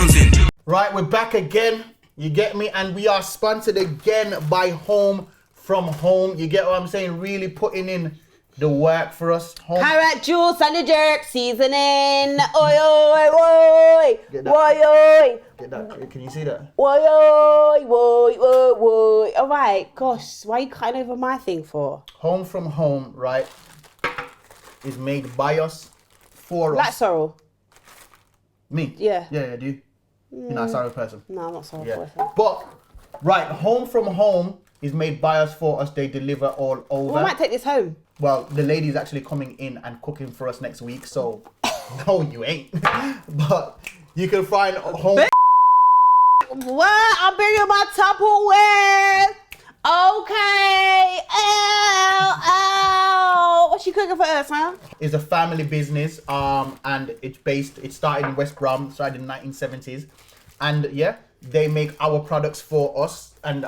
mountain. Right, we're back again. You get me? And we are sponsored again by Home From Home. You get what I'm saying? Really putting in the work for us. Carrot juice and the jerk seasoning. Oi, oi, oi. Get that. Oi, oi. Get that. Can you see that? Oi, oi, oi, oi, oi. All right, gosh, why are you cutting over my thing for? Home From Home, right, is made by us, for Black us. sorrel. Me? Yeah. Yeah, do you? You're not a sorry person. No, I'm not sorry Yeah. for it. But, right, Home From Home is made by us, for us. They deliver all over. Well, I might take this home. Well, the lady's actually coming in and cooking for us next week, so no, you ain't. But you can find Home. What? I'm bringing my Tupperware. Okay. Ow. What's she cooking for us, huh? Is a family business, and it started in West Brom, started in the 1970s, and yeah, they make our products for us, and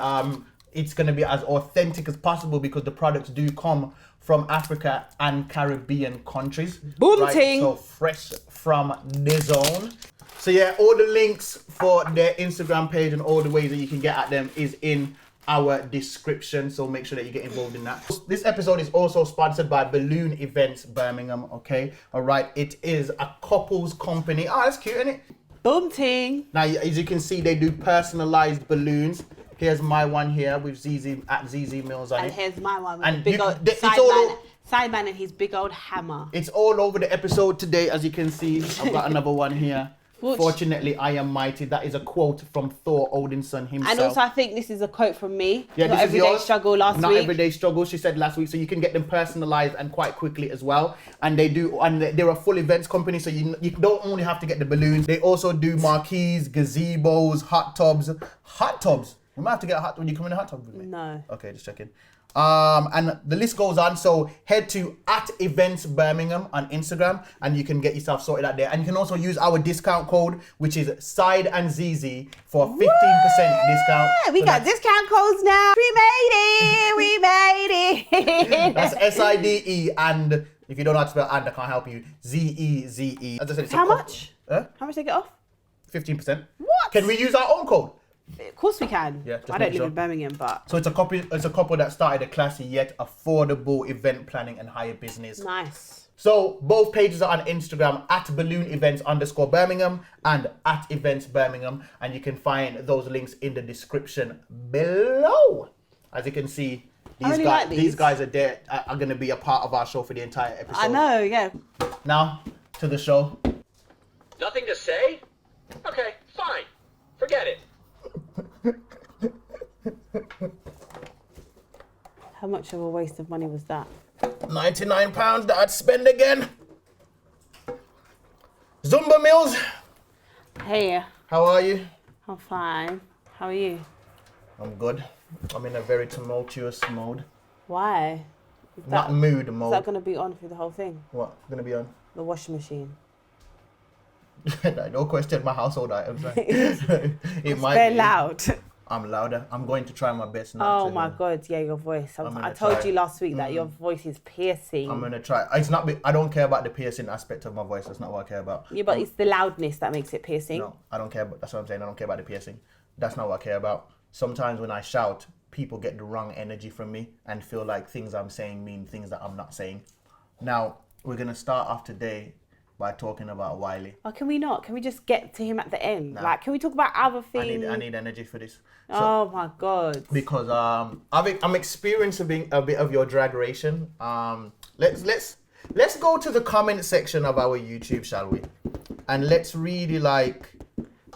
it's gonna be as authentic as possible because the products do come from Africa and Caribbean countries. Boom ting. So fresh from the zone. So yeah, all the links for their Instagram page and all the ways that you can get at them is in our description, so make sure that you get involved in that. This episode is also sponsored by Balloon Events Birmingham, okay? All right, it is a couples company. Oh, that's cute, isn't it? Boom ting. Now, as you can see, they do personalized balloons. Here's my one here with Zeze Millz on And it. here's my one with And the big you- old it's all Sideman and his big old hammer. It's all over the episode today, as you can see. I've got another one here. Which- Fortunately, I am mighty. That is a quote from Thor Odinson himself. And also, I think this is a quote from me. Yeah, Not this is everyday yours. struggle last Not week. everyday struggle, she said last week. So you can get them personalized and quite quickly as well. And they're a full events company, so you don't only have to get the balloons. They also do marquees, gazebos, hot tubs. Hot tubs? We might have to get a hot tub. Would you come in a hot tub with me? No. Okay, just checking. And the list goes on. So head to @Events Birmingham on Instagram, and you can get yourself sorted out there. And you can also use our discount code, which is Sideman Zeze, for 15% discount. We So got discount codes now. We made it. We made it. That's SIDE, and if you don't know how to spell and, I can't help you. ZEZE. As I said, it's How much? Huh? How much they get off? 15%. What? Can we use our own code? Of course we can. Yeah, just I don't make live sure. in Birmingham, but So it's a couple that started a classy yet affordable event planning and hire business. nice. So both pages are on Instagram @balloonevents_Birmingham and @eventsbirmingham, and you can find those links in the description below. As you can see, these guys are there, are going to be a part of our show for the entire episode. I know, yeah. Now to the show. Nothing to say? Okay, fine. Forget it. How much of a waste of money was that? £99 that I'd spend again. Zumba Mills, Hey, how are you? I'm fine. How are you? I'm good. I'm in a very tumultuous mode. Why? Is Not mood mode. Is that going to be on through the whole thing? What? Gonna be on? The washing machine. Don't question my household items. Right? It might They're be. loud. I'm louder. I'm going to try my best not Oh to. my God, yeah, your voice. I'm gonna I told try. you last week that your voice is piercing. I'm gonna try. It's not. I don't care about the piercing aspect of my voice. That's not what I care about. Yeah, but it's the loudness that makes it piercing. No, I don't care. That's what I'm saying. I don't care about the piercing. That's not what I care about. Sometimes when I shout, people get the wrong energy from me and feel like things I'm saying mean things that I'm not saying. Now we're gonna start off today by talking about Wiley. Oh, can we not? Can we just get to him at the end? Nah. Like, can we talk about other things? I need energy for this. So, Oh my God. because I'm experiencing a bit of your dragration. Let's go to the comment section of our YouTube, shall we? And let's really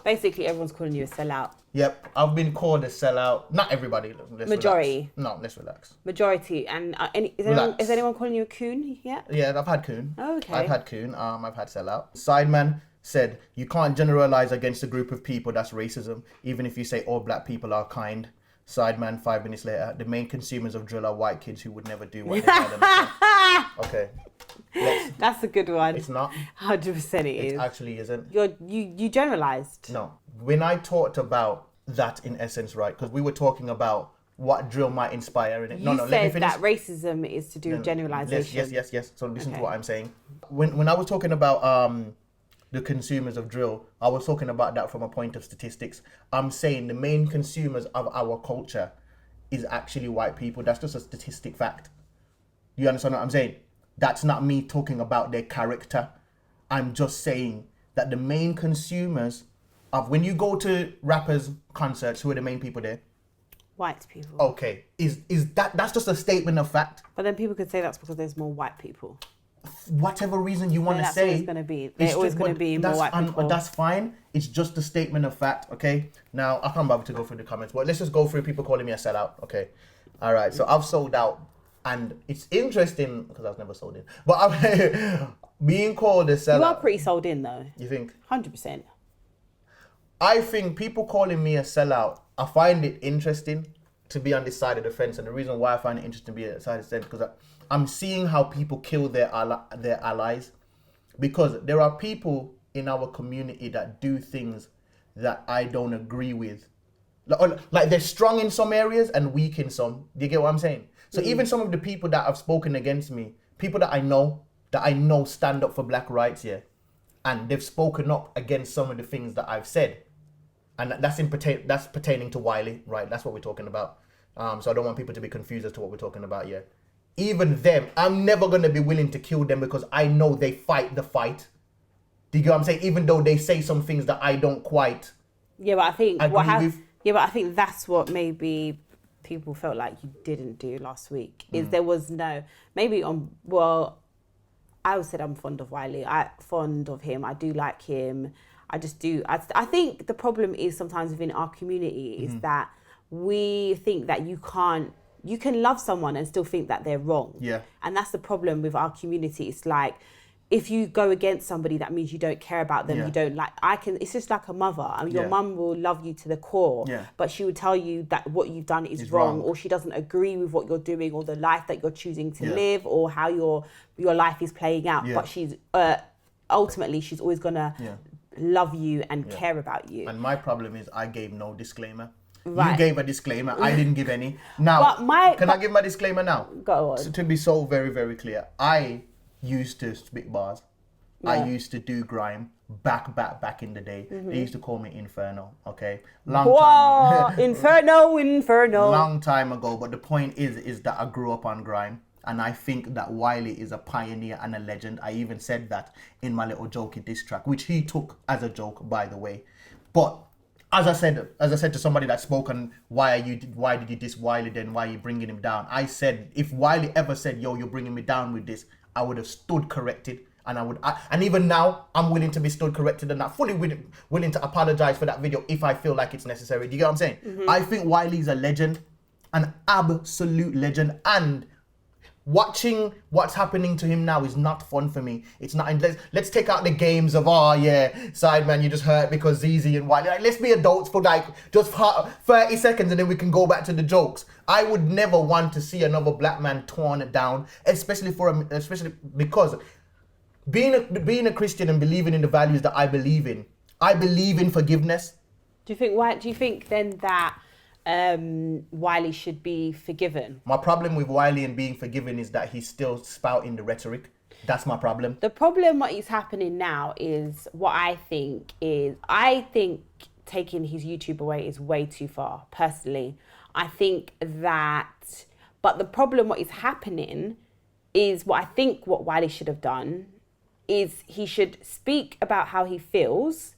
Basically, everyone's calling you a sellout. Yep, I've been called a sellout. Not everybody. Let's Majority. Relax. No, let's relax. Majority. And Relax. is anyone calling you a coon yet? Yeah, I've had coon. Oh, okay. I've had coon. I've had sellout. Sideman said, you can't generalize against a group of people. That's racism. Even if you say all black people are kind. Sideman, 5 minutes later, the main consumers of drill are white kids who would never do what they tell them to. Okay. That's a good one. It's not. 100% it It is. actually isn't. You generalized. No. When I talked about that in essence, right, because we were talking about what drill might inspire in it. You Let me said finish. that racism is to do with generalization. Yes. So listen Okay. to what I'm saying. When I was talking about the consumers of drill. I was talking about that from a point of statistics. I'm saying the main consumers of our culture is actually white people. That's just a statistic fact. You understand what I'm saying? That's not me talking about their character. I'm just saying that the main consumers of, when you go to rappers' concerts, who are the main people there? White people. Okay, is that's just a statement of fact? But then people could say that's because there's more white people. Whatever reason you want to That's say, always going to be. There's always going to be more white people. That's fine. It's just a statement of fact, okay? Now, I can't bother to go through the comments, but let's just go through people calling me a sellout, okay? All right, so I've sold out, and it's interesting, because I've never sold in, but I'm being called a sellout. You are pretty sold in, though. You think? 100%. I think people calling me a sellout, I find it interesting to be on this side of the fence, and the reason why I find it interesting to be on this side of the fence, because I'm seeing how people kill their allies, because there are people in our community that do things that I don't agree with. Like they're strong in some areas and weak in some. Do you get what I'm saying? So even some of the people that have spoken against me, people that I know stand up for black rights, yeah, and they've spoken up against some of the things that I've said, and that's pertaining to Wiley, right? That's what we're talking about. So I don't want people to be confused as to what we're talking about, yeah. Even them, I'm never going to be willing to kill them because I know they fight the fight. Do you get what I'm saying? Even though they say some things that I don't quite Yeah, but I think agree with. Yeah, but I think that's what maybe people felt like you didn't do last week. Is there was no maybe I always said I'm fond of Wiley. Fond of him. I do like him. I just do. I think the problem is sometimes within our community is that we think that you can love someone and still think that they're wrong. Yeah. And that's the problem with our community. It's like, if you go against somebody, that means you don't care about them. Yeah. You don't like, it's just like a mother. I mean, your Yeah. mum will love you to the core, Yeah. but she will tell you that what you've done is It's wrong, wrong. or she doesn't agree with what you're doing or the life that you're choosing to Yeah. live or how your life is playing out. Yeah. But she's, ultimately, she's always gonna love you and care about you. And my problem is I gave no disclaimer. Right. You gave a disclaimer. I didn't give any. Now, can I give my disclaimer now? Go on. So to be so very, very clear, I used to spit bars. I Yeah. used to do grime back in the day. They used to call me Inferno, okay? Whoa, Inferno. Long time ago, but the point is that I grew up on grime. And I think that Wiley is a pioneer and a legend. I even said that in my little jokey diss track, which he took as a joke, by the way. But as I said to somebody that spoke on why did you diss Wiley, then why are you bringing him down? I said, if Wiley ever said, yo, you're bringing me down with this, I would have stood corrected. And and even now, I'm willing to be stood corrected and I'm fully willing to apologize for that video if I feel like it's necessary. Do you get what I'm saying? I think Wiley's a legend, an absolute legend, and watching what's happening to him now is not fun for me. It's not. Let's take out the games of Sideman, you just hurt because Zeze and Wiley. Like, let's be adults for like just 30 seconds and then we can go back to the jokes. I would never want to see another black man torn down, especially because being a Christian and believing in the values that I believe in forgiveness. Do you think then that Wiley should be forgiven? My problem with Wiley and being forgiven is that he's still spouting the rhetoric. That's my problem. The problem what is happening now is what I think taking his YouTube away is way too far, personally. I think that, but the problem what is happening is what Wiley should have done is he should speak about how he feels,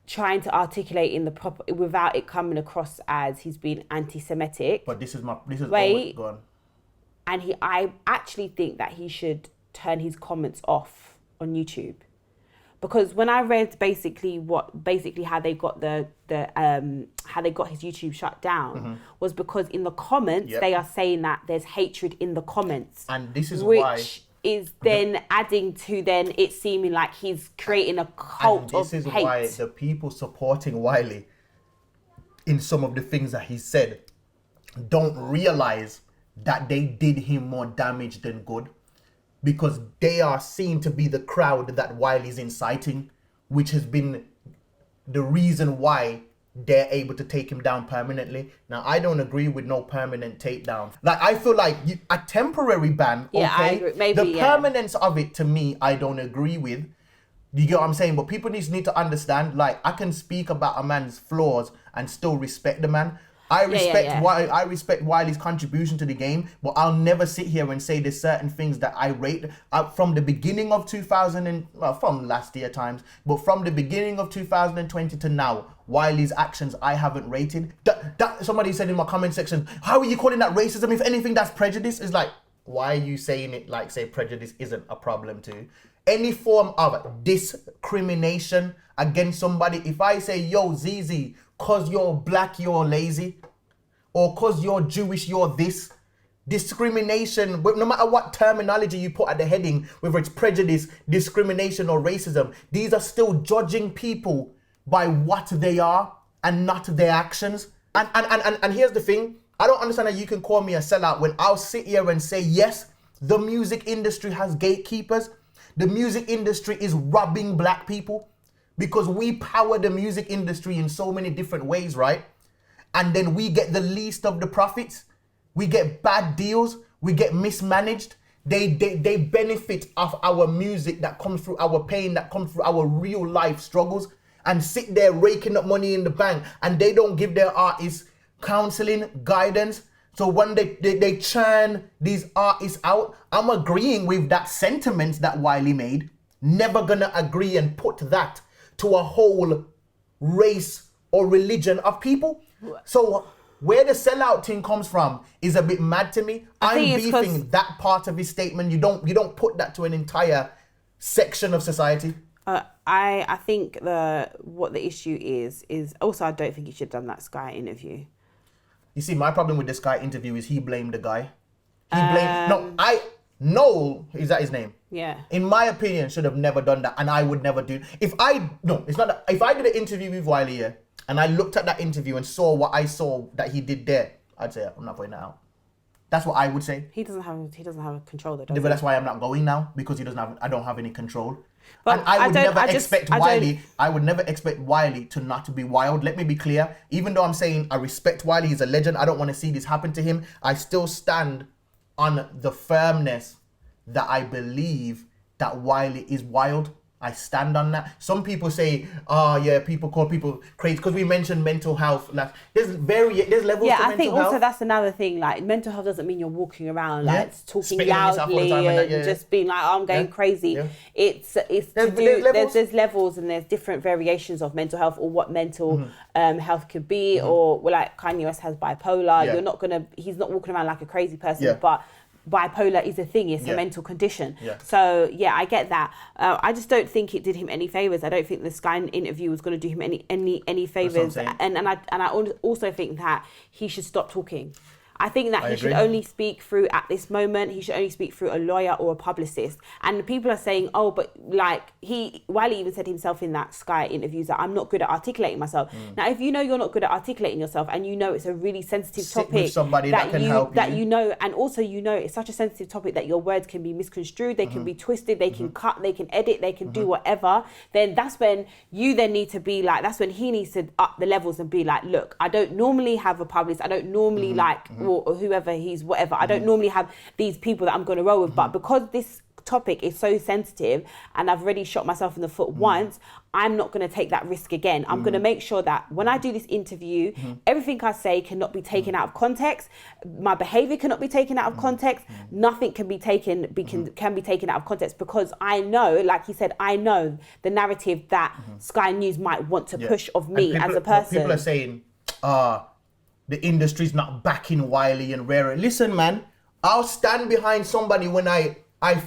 trying to articulate in the proper, without it coming across as he's being anti-Semitic. But this is Wait. Go on. And I actually think that he should turn his comments off on YouTube, because when I read basically how they got how they got his YouTube shut down was because in the comments they are saying that there's hatred in the comments, and this is which why is then adding to then it seeming like he's creating a cult of hate. This is why the people supporting Wiley in some of the things that he said don't realize that they did him more damage than good, because they are seen to be the crowd that Wiley's inciting, which has been the reason why they're able to take him down permanently. Now, I don't agree with no permanent takedown. Like, I feel like a temporary ban, Yeah, okay? I agree. Maybe, the permanence of it, to me, I don't agree with. You get what I'm saying? But people need to understand, like, I can speak about a man's flaws and still respect the man. I respect Wiley's contribution to the game, but I'll never sit here and say there's certain things that I rate from the beginning of 2000 and from last year times, but from the beginning of 2020 to now, Wiley's actions I haven't rated. That somebody said in my comment section, how are you calling that racism? If anything, that's prejudice. It's like, why are you saying it like, say, prejudice isn't a problem too? Any form of discrimination against somebody, if I say, yo, Zeze, cause you're black, you're lazy, or cause you're Jewish, you're this. Discrimination, no matter what terminology you put at the heading, whether it's prejudice, discrimination, or racism, these are still judging people by what they are and not their actions. And here's the thing, I don't understand how you can call me a sellout when I'll sit here and say, yes, the music industry has gatekeepers. The music industry is robbing black people because we power the music industry in so many different ways, right? And then we get the least of the profits. We get bad deals. We get mismanaged. They benefit off our music that comes through our pain, that comes through our real life struggles, and sit there raking up money in the bank, and they don't give their artists counseling, guidance. So when they churn these artists out, I'm agreeing with that sentiment that Wiley made. Never gonna agree and put that to a whole race or religion of people. So where the sellout thing comes from is a bit mad to me. I'm beefing that part of his statement. You don't put that to an entire section of society. I think what the issue is also I don't think he should have done that Sky interview. You see, my problem with this guy interview is he blamed the guy. Noel, is that his name? Yeah. In my opinion, should have never done that, and I would never do. If I did an interview with Wiley here, and I looked at that interview and saw what I saw that he did there, I'd say I'm not putting that out. That's what I would say. He doesn't have control though, but that's why I'm not going now, because I don't have any control. But and I would never expect Wiley to not be wild. Let me be clear. Even though I'm saying I respect Wiley, he's a legend, I don't want to see this happen to him, I still stand on the firmness that I believe that Wiley is wild. I stand on that. Some people say, people call people crazy because we mentioned mental health. Like, there's levels to mental health. Yeah, I think also that's another thing. Like, mental health doesn't mean you're walking around like talking loudly and just being like, oh, I'm going crazy. Yeah. It's there's levels and there's different variations of mental health or what mental health could be, or like Kanye West has bipolar. Yeah. He's not walking around like a crazy person, but bipolar is a thing, it's a mental condition. Yeah. So I get that. I just don't think it did him any favors. I don't think the Sky interview was going to do him any favors. And I also think that he should stop talking. I think that he should only speak through, at this moment, he should only speak through a lawyer or a publicist. And people are saying, oh, but like Wiley even said himself in that Sky interviews that I'm not good at articulating myself. Now, if you know you're not good at articulating yourself and you know it's a really sensitive topic with somebody that can help you. You know, and also you know it's such a sensitive topic that your words can be misconstrued, they can be twisted, they can cut, they can edit, they can do whatever, then that's when you then need to be like, that's when he needs to up the levels and be like, look, I don't normally have a publicist, I don't normally or whoever he's whatever. I don't normally have these people that I'm going to roll with, but because this topic is so sensitive and I've already shot myself in the foot once, I'm not going to take that risk again. I'm going to make sure that when I do this interview, everything I say cannot be taken out of context. My behavior cannot be taken out of context. Nothing can be taken can be taken out of context, because I know, like he said, I know the narrative that Sky News might want to push of me as a person. People are saying, the industry's not backing Wiley and Rare. Listen, man, I'll stand behind somebody when I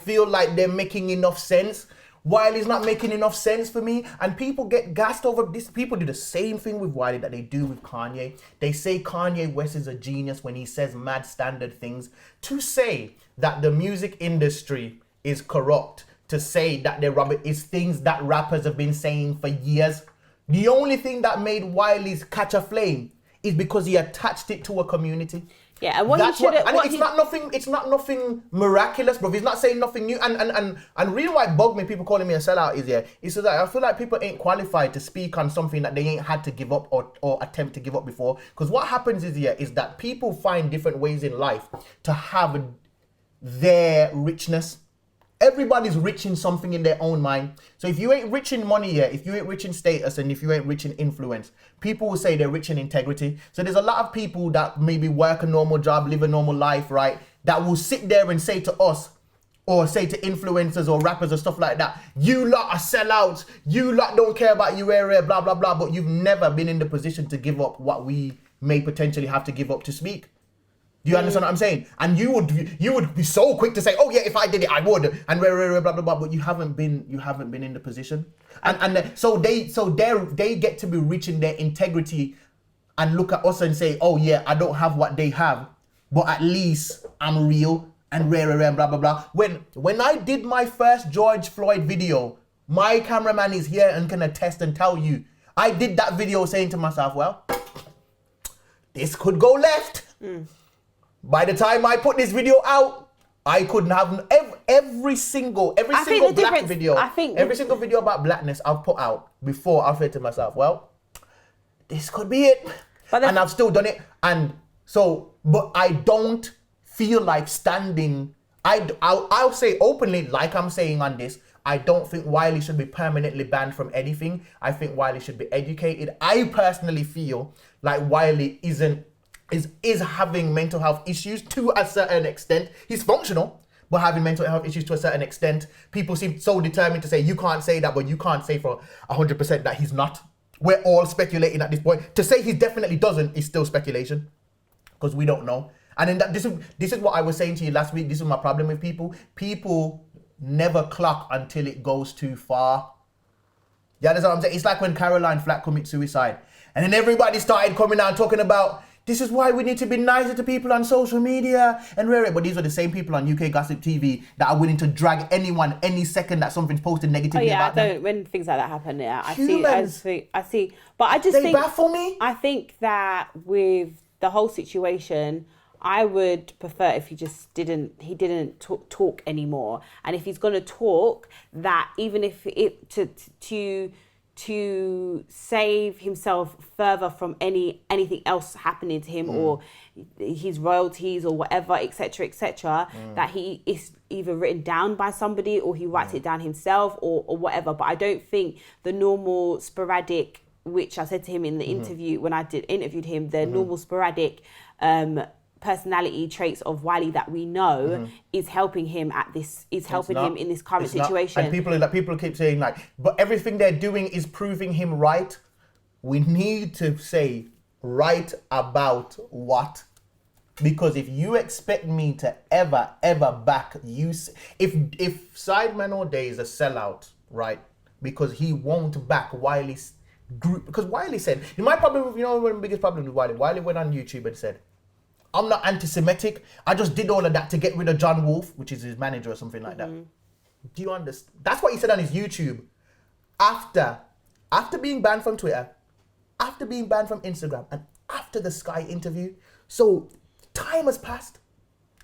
feel like they're making enough sense. Wiley's not making enough sense for me, and people get gassed over this. People do the same thing with Wiley that they do with Kanye. They say Kanye West is a genius when he says mad standard things. To say that the music industry is corrupt, to say that they're rubbish, is things that rappers have been saying for years. The only thing that made Wiley's catch a flame is because he attached it to a community. Yeah, and it's not nothing miraculous, bro. He's not saying nothing new. And reason why it bugged me, people calling me a sellout, is so that I feel like people ain't qualified to speak on something that they ain't had to give up or attempt to give up before. Because what happens is that people find different ways in life to have their richness. Everybody's rich in something in their own mind. So if you ain't rich in money yet, if you ain't rich in status, and if you ain't rich in influence, people will say they're rich in integrity. So there's a lot of people that maybe work a normal job, live a normal life, right? That will sit there and say to us, or say to influencers or rappers or stuff like that, you lot are sellouts, you lot don't care about your area, blah, blah, blah. But you've never been in the position to give up what we may potentially have to give up to speak. Do you understand what I'm saying? And you would be so quick to say, oh yeah, if I did it, I would, and blah blah blah. But you haven't been in the position, so they get to be rich in their integrity, and look at us and say, oh yeah, I don't have what they have, but at least I'm real and and blah blah blah. When I did my first George Floyd video, my cameraman is here and can attest and tell you, I did that video saying to myself, well, this could go left. By the time I put this video out, I couldn't have every single black video, every single video about blackness I've put out before. I've said to myself, well, this could be it, and I've still done it. And so, but I don't feel like standing. I'll say openly, like I'm saying on this, I don't think Wiley should be permanently banned from anything. I think Wiley should be educated. I personally feel like Wiley is having mental health issues to a certain extent. He's functional, but having mental health issues to a certain extent. People seem so determined to say, you can't say that, but you can't say for 100% that he's not. We're all speculating at this point. To say he definitely doesn't is still speculation, because we don't know. And then this is what I was saying to you last week. This is my problem with people. People never clock until it goes too far. Yeah, that's what I'm saying. It's like when Caroline Flack committed suicide, and then everybody started coming out talking about, this is why we need to be nicer to people on social media and rare. But these are the same people on UK Gossip TV that are willing to drag anyone any second that something's posted negatively about them. When things like that happen, yeah, I see. But They baffle me. I think that with the whole situation, I would prefer if he didn't talk anymore. And if he's going to talk, that even if it to save himself further from anything else happening to him or his royalties or whatever, etc., that he is either written down by somebody or he writes it down himself or whatever. But I don't think the normal sporadic, which I said to him in the interview when I interviewed him, the normal sporadic personality traits of Wiley that we know is helping him him in this current situation. And people keep saying like, but everything they're doing is proving him right. We need to say right about what? Because if you expect me to ever back you, if Sideman all day is a sellout, right? Because he won't back Wiley's group. Because Wiley said, my problem, one of the biggest problems with Wiley. Wiley went on YouTube and said, I'm not anti-Semitic. I just did all of that to get rid of John Wolfe, which is his manager or something like that. Do you understand? That's what he said on his YouTube. After being banned from Twitter, after being banned from Instagram, and after the Sky interview. So time has passed.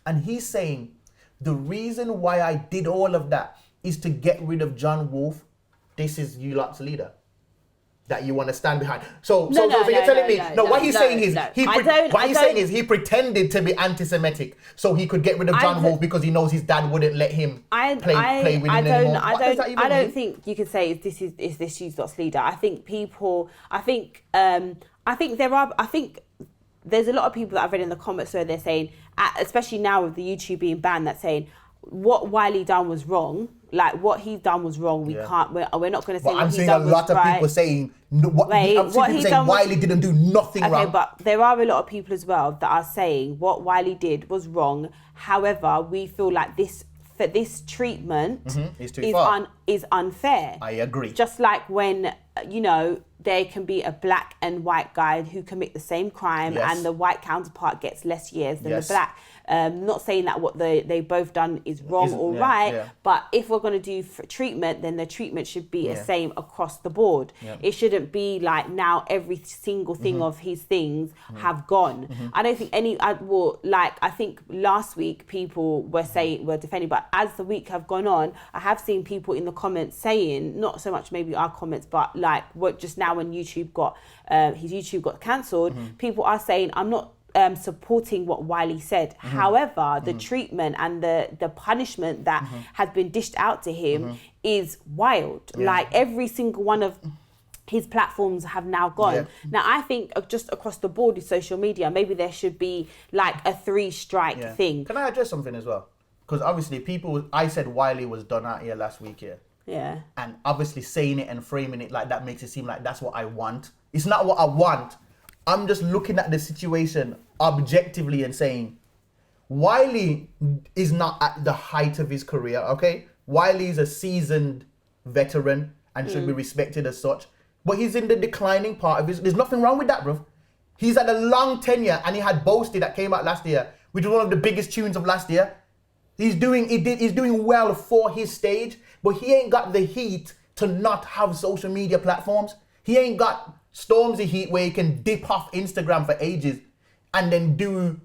And he's saying, the reason why I did all of that is to get rid of John Wolfe. This is you lot's leader that you want to stand behind. So you're telling me what he's saying is he pretended to be anti-Semitic so he could get rid of John Wolfe because he knows his dad wouldn't let him play with him anymore. I don't think you could say this you lot's leader. I think there's a lot of people that I've read in the comments where they're saying, especially now with the YouTube being banned, that's saying what Wiley done was wrong. Like what he's done was wrong. We're not going to say what he's done was right. I'm seeing a lot of people saying Wiley didn't do nothing wrong. Okay, but there are a lot of people as well that are saying what Wiley did was wrong. However, we feel like this treatment is unfair. I agree. Just like when there can be a black and white guy who commit the same crime and the white counterpart gets less years than the black. Not saying that what they both done is wrong or right, but if we're going to do treatment, then the treatment should be the same across the board. It shouldn't be like now every single thing of his things have gone. I don't think I think last week people were defending, but as the week have gone on, I have seen people in the comments saying, not so much maybe our comments, but like what just now when YouTube got his YouTube got cancelled, people are saying, supporting what Wiley said. However, the treatment and the punishment that has been dished out to him is wild. Like every single one of his platforms have now gone. Yeah. Now, I think just across the board with social media, maybe there should be like a 3-strike thing. Can I address something as well? Because obviously I said Wiley was done out here last week here. Yeah. And obviously saying it and framing it like that makes it seem like that's what I want. It's not what I want. I'm just looking at the situation objectively and saying, Wiley is not at the height of his career, okay? Wiley is a seasoned veteran and should be respected as such. But he's in the declining part of his... There's nothing wrong with that, bro. He's had a long tenure and he had Boasty that came out last year, which was one of the biggest tunes of last year. He's doing well for his stage, but he ain't got the heat to not have social media platforms. He ain't got Stormzy heat where he can dip off Instagram for ages and then do...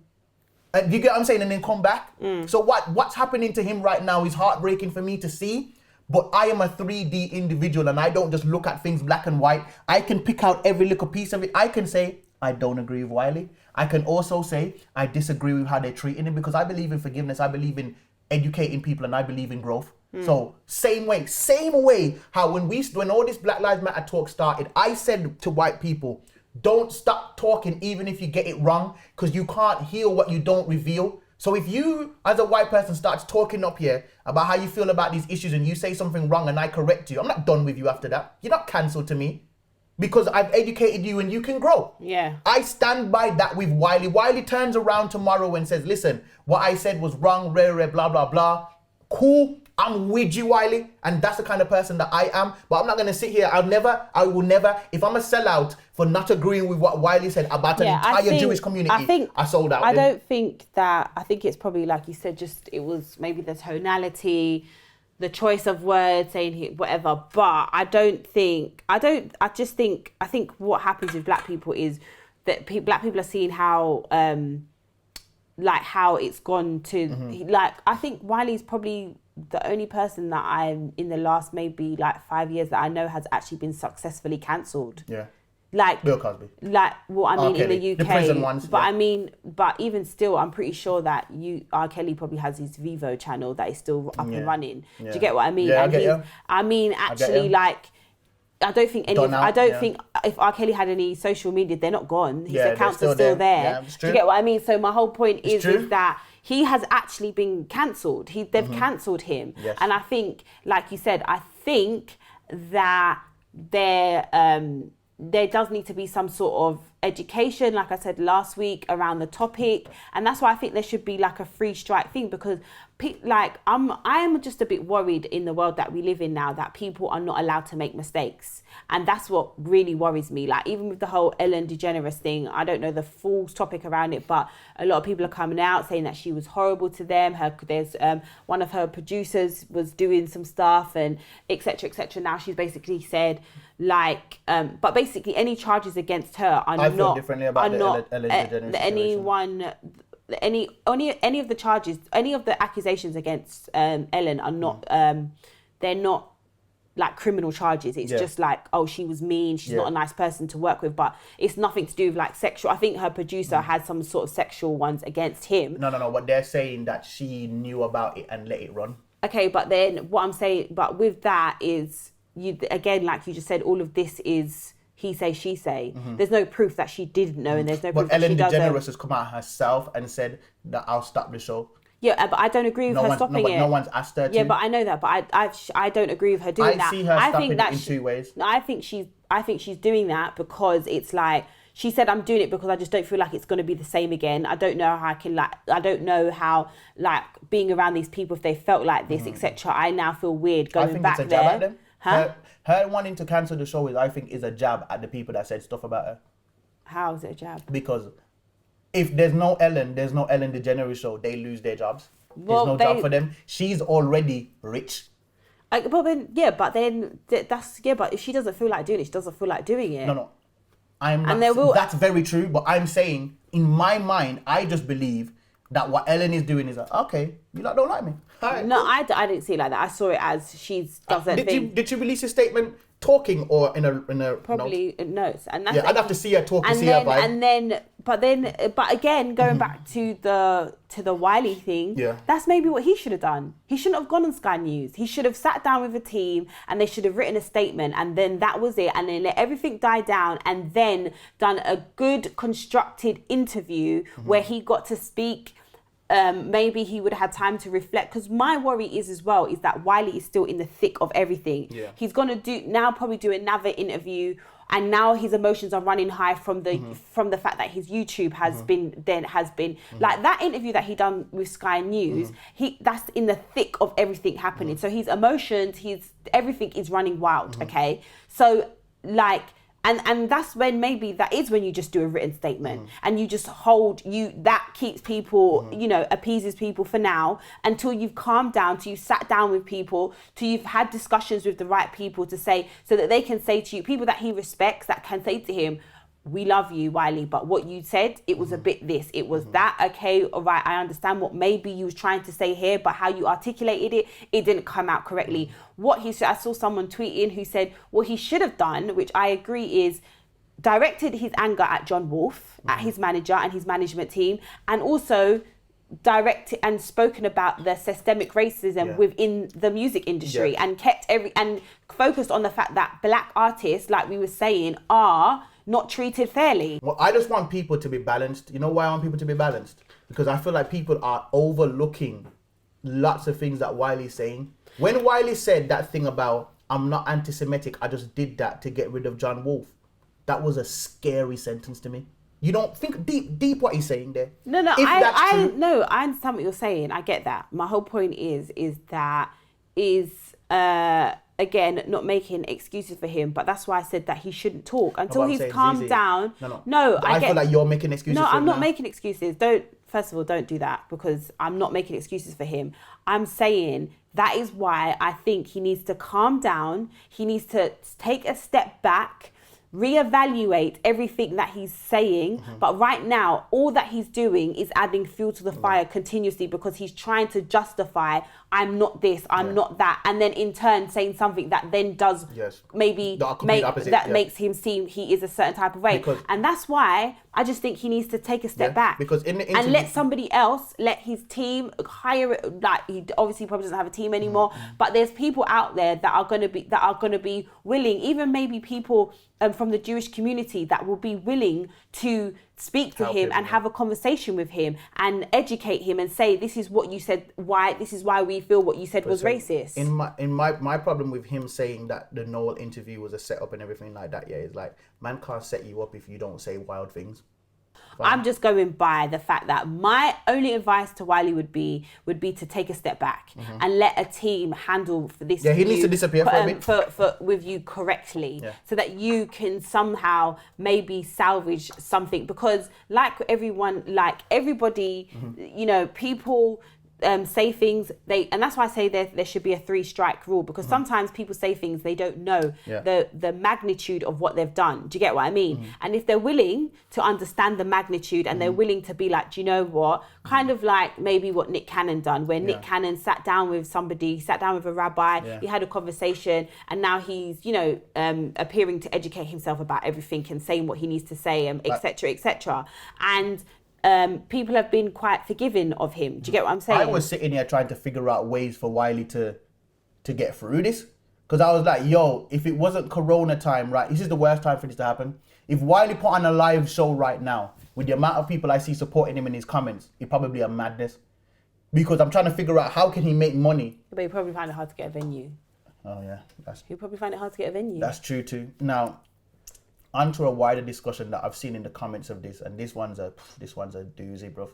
you get what I'm saying? And then come back. So what's happening to him right now is heartbreaking for me to see. But I am a 3D individual and I don't just look at things black and white. I can pick out every little piece of it. I can say, I don't agree with Wiley. I can also say, I disagree with how they're treating him because I believe in forgiveness. I believe in educating people and I believe in growth. So same way how when all this Black Lives Matter talk started, I said to white people, don't stop talking even if you get it wrong because you can't heal what you don't reveal. So if you, as a white person, starts talking up here about how you feel about these issues and you say something wrong and I correct you, I'm not done with you after that. You're not cancelled to me because I've educated you and you can grow. Yeah. I stand by that with Wiley. Wiley turns around tomorrow and says, listen, what I said was wrong, blah, blah, blah. Cool. I'm with you, Wiley, and that's the kind of person that I am. But I'm not going to sit here. I will never, if I'm a sellout for not agreeing with what Wiley said about an entire Jewish community, I sold out. I think it's probably, like you said, just it was maybe the tonality, the choice of words, saying whatever. But I think what happens with black people is that black people are seeing how, how it's gone to, I think Wiley's probably the only person that I'm in the last maybe 5 years that I know has actually been successfully cancelled. Yeah. Bill Cosby. In the UK. The prison ones. But but even still, I'm pretty sure that R. Kelly probably has his Vivo channel that is still up and running. Yeah. Do you get what I mean? Yeah, I don't think think if R. Kelly had any social media, they're not gone. His accounts are still there. Yeah, do you get what I mean? So my whole point is that he has actually been cancelled. They've cancelled him. Yes. And I think, like you said, I think that there does need to be some sort of education, like I said last week, around the topic. And that's why I think there should be like a 3-strike thing, because I am just a bit worried in the world that we live in now that people are not allowed to make mistakes. And that's what really worries me. Like, even with the whole Ellen Degeneres thing, I don't know the full topic around it, but a lot of people are coming out saying that she was horrible to them. There's one of her producers was doing some stuff and etc. etc. Now she's basically said but basically any charges against her are I feel differently about Ellen Degeneres any of the charges, any of the accusations against Ellen are not they're not like criminal charges. It's just like, oh, she was mean, she's not a nice person to work with, but it's nothing to do with like sexual. I think her producer had some sort of sexual ones against him. No, but they're saying that she knew about it and let it run. Okay, but then what I'm saying, but with that is, you again, like you just said, all of this is he say, she say. There's no proof that she didn't know, and there's no proof that she doesn't. But Ellen DeGeneres has come out herself and said that I'll stop the show. Yeah, but I don't agree with her stopping it. No one's asked her to. Yeah, but I know that, but I don't agree with her doing that. I see her stopping it in 2 ways. No, I think she's doing that because it's like, she said, I'm doing it because I just don't feel like it's going to be the same again. I don't know how being around these people, if they felt like this, etc. I now feel weird going back there. I think it's a jab at them. Huh? Her wanting to cancel the show is a jab at the people that said stuff about her. How is it a jab? Because if there's no Ellen DeGeneres show, they lose their jobs. There's no job for them. She's already rich. But if she doesn't feel like doing it, she doesn't feel like doing it. No. That's very true, but I'm saying, in my mind, I just believe that what Ellen is doing is like, okay, you don't like me. Alright, No, cool. I didn't see it like that. I saw it as she doesn't think. Did she release a statement talking or in a note? Probably notes, and that's Yeah, I'd have to see her talk and see her vibe. But again, going back to the Wiley thing, Yeah. that's maybe what he should have done. He shouldn't have gone on Sky News. He should have sat down with a team and they should have written a statement, and then that was it, and then let everything die down, and then done a good constructed interview where he got to speak. Maybe he would have had time to reflect, because my worry is as well is that Wiley is still in the thick of everything. Yeah. He's gonna probably do another interview, and now his emotions are running high from the fact that his YouTube has been like that interview that he done with Sky News. That's in the thick of everything happening. So his emotions, everything is running wild. Okay, so like. And that's when maybe that is when you just do a written statement and you just that keeps people, appeases people for now until you've calmed down, till you've sat down with people, till you've had discussions with the right people to say, so that they can say to you, people that he respects, that can say to him, we love you, Wiley, but what you said, it was a bit this, it was that, okay, all right, I understand what maybe you was trying to say here, but how you articulated it didn't come out correctly. I saw someone tweeting who said what he should have done, which I agree, is directed his anger at John Wolfe, at his manager and his management team, and also directed and spoken about the systemic racism within the music industry, and kept and focused on the fact that black artists, like we were saying, are not treated fairly. Well, I just want people to be balanced. You know why I want people to be balanced? Because I feel like people are overlooking lots of things that Wiley's saying. When Wiley said that thing about, I'm not anti-Semitic, I just did that to get rid of John Wolfe, that was a scary sentence to me. You don't think deep what he's saying there. No, I understand what you're saying. I get that. My whole point is again, not making excuses for him, but that's why I said that he shouldn't talk until he's calmed down. No, I feel like you're making excuses. No, for him I'm not now. making excuses. First of all, don't do that, because I'm not making excuses for him. I'm saying that is why I think he needs to calm down. He needs to take a step back, reevaluate everything that he's saying. But right now, all that he's doing is adding fuel to the fire continuously, because he's trying to justify, I'm not this, I'm not that, and then in turn saying something that then does maybe makes him seem he is a certain type of way. And that's why I just think he needs to take a step back, because in the interview, and let somebody else, let his team hire it. Like, he obviously probably doesn't have a team anymore, but there's people out there that are going to be willing, even maybe people from the Jewish community, that will be willing to speak to him and have a conversation with him and educate him and say, this is what you said, this is why we feel what you said was racist. In my problem with him saying that the Noel interview was a setup and everything like that, is like, man can't set you up if you don't say wild things. I'm just going by the fact that my only advice to Wiley would be to take a step back and let a team handle for this. Yeah, he needs to disappear for a bit. With you correctly, so that you can somehow maybe salvage something. Because like everybody, people say things, and that's why I say there should be a 3-strike rule, because sometimes people say things they don't know the magnitude of what they've done. Do you get what I mean? And if they're willing to understand the magnitude and they're willing to be like, do you know what, kind of like maybe what Nick Cannon done, where Nick Cannon sat down with a rabbi, he had a conversation, and now he's appearing to educate himself about everything and saying what he needs to say, etc. And people have been quite forgiving of him. Do you get what I'm saying? I was sitting here trying to figure out ways for Wiley to get through this, because I was like, yo, if it wasn't Corona time, right, this is the worst time for this to happen. If Wiley put on a live show right now, with the amount of people I see supporting him in his comments, it's probably a madness. Because I'm trying to figure out how can he make money. But he'll probably find it hard to get a venue. Oh yeah, he'll probably find it hard to get a venue. That's true too. Now, onto a wider discussion that I've seen in the comments of this, and this one's a doozy, bro.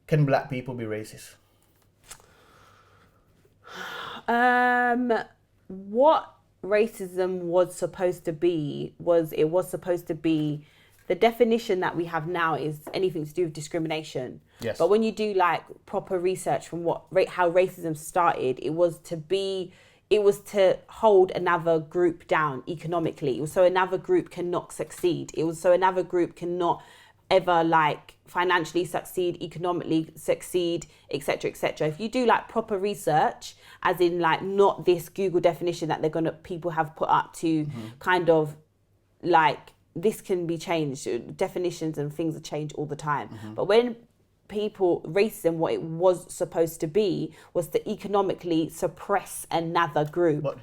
Can black people be racist? What racism was supposed to be the definition that we have now is anything to do with discrimination. Yes. But when you do like proper research from how racism started, it was to hold another group down economically. It was so another group cannot succeed. It was so another group cannot ever like financially succeed, economically succeed, etc., etc. If you do like proper research, as in like not this Google definition that people have put up to kind of like, this can be changed. Definitions and things are changed all the time. But when racism, what it was supposed to be was to economically suppress another group. But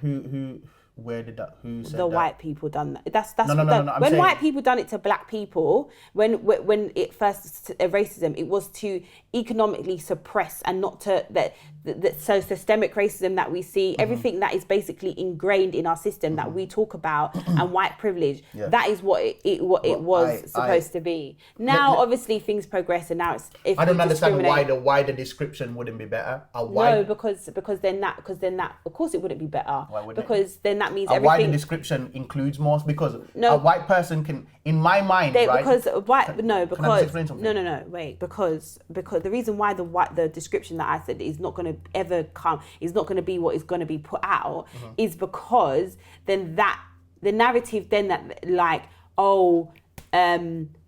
where did that? Who said that? The white people done that. That's No, I'm when saying, white people done it to black people. When it first racism, it was to economically suppress and not to that. So systemic racism that we see, everything that is basically ingrained in our system that we talk about, and white privilege. Yeah. That is what it was supposed to be. Now, obviously, things progress, and now it's. If I don't we understand why the description wouldn't be better. No, because then that of course it wouldn't be better. Why wouldn't it? Because then that means why the everything. description includes more, because a white person can, in my mind, right? Because Can I just explain something? no, wait, because the reason why the description that I said is not going to ever come, is not going to be what is going to be put out, is because then that the narrative then that like,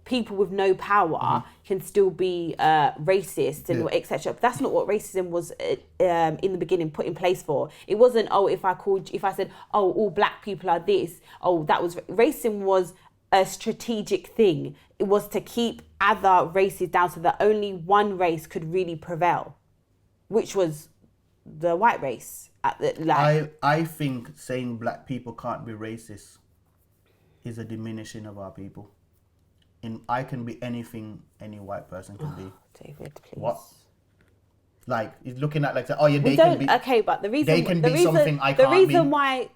people with no power can still be racist and etc. That's not what racism was in the beginning put in place for. It wasn't, if I said, all black people are this, that was racism was a strategic thing. It was to keep other races down so that only one race could really prevail, which was the white race. I think saying black people can't be racist is a diminishing of our people. I can be anything any white person can be. David, please. What? Like, he's looking at they they can be. Okay, but the reason they can be something I can't be. The reason why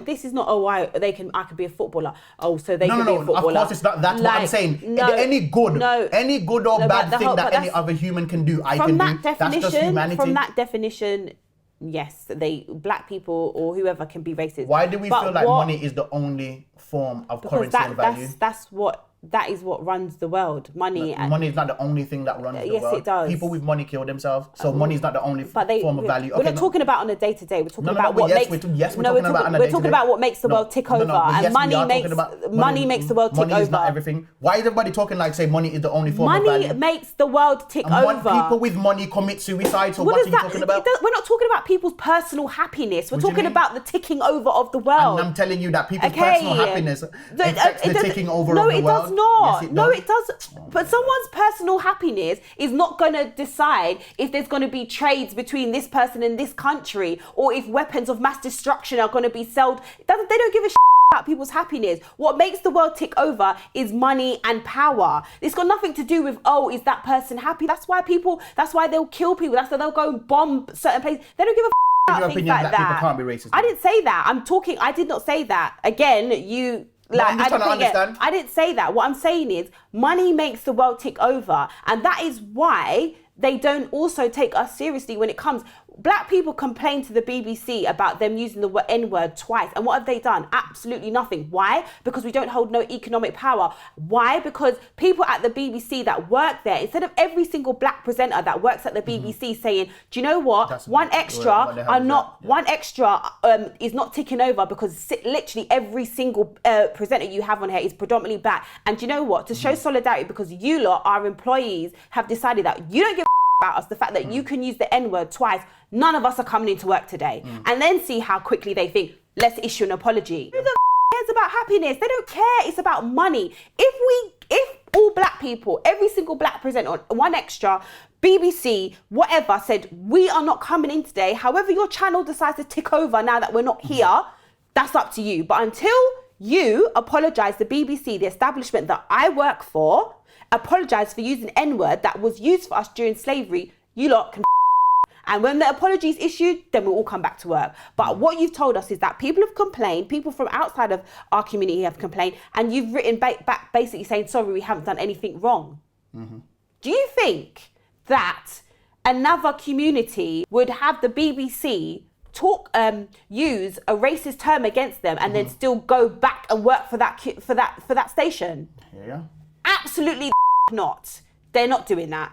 this is not why I could be a footballer. So they can be a footballer. Of course it's not. That's what I'm saying. Any good or bad thing that any other human can do, I can do. That's just humanity. From that definition, yes, black people or whoever can be racist. Why do we feel like money is the only form of currency and value? That is what runs the world. Money is not the only thing that runs the world. Yes, it does. People with money kill themselves, so money is not the only form of value. We're not talking about on a day to day. We're talking about what makes. We're talking about what makes the world tick over, and money makes the world tick over. Money is not everything. Why is everybody talking like say money is the only form of value? Money makes the world tick over. People with money commit suicide. So what are you talking about? We're not talking about people's personal happiness. We're talking about the ticking over of the world. And I'm telling you that people's personal happiness affects the ticking over of the world. No, it does not. Yes, No, it does. But someone's personal happiness is not going to decide if there's going to be trades between this person and this country, or if weapons of mass destruction are going to be sold. They don't give a shit about people's happiness. What makes the world tick over is money and power. It's got nothing to do with, is that person happy? That's why they'll kill people. That's why they'll go and bomb certain places. They don't give a in your opinion, black people can't be racist. I didn't say that. I did not say that. Again, I'm just trying to understand. I didn't say that. What I'm saying is money makes the world tick over. And that is why they don't also take us seriously when it comes. Black people complain to the BBC about them using the N-word twice. And what have they done? Absolutely nothing. Why? Because we don't hold no economic power. Why? Because people at the BBC that work there, instead of every single black presenter that works at the BBC saying, do you know what? One extra is not ticking over because literally every single presenter you have on here is predominantly black. And do you know what? To show solidarity, because you lot, our employees, have decided that you don't give about us, the fact that you can use the N-word twice, none of us are coming into work today. And then see how quickly they think, let's issue an apology. Who the cares about happiness? They don't care. It's about money. If all black people, every single black presenter, one extra, BBC, whatever, said, we are not coming in today, however your channel decides to tick over now that we're not here, that's up to you. But until you apologise, the BBC, the establishment that I work for, apologise for using N-word that was used for us during slavery, you lot can and when the apology is issued, then we'll all come back to work. But what you've told us is that people have complained, people from outside of our community have complained, and you've written back basically saying, sorry, we haven't done anything wrong. Do you think that another community would have the BBC use a racist term against them and then still go back and work for that station? Yeah. Absolutely not. They're not doing that.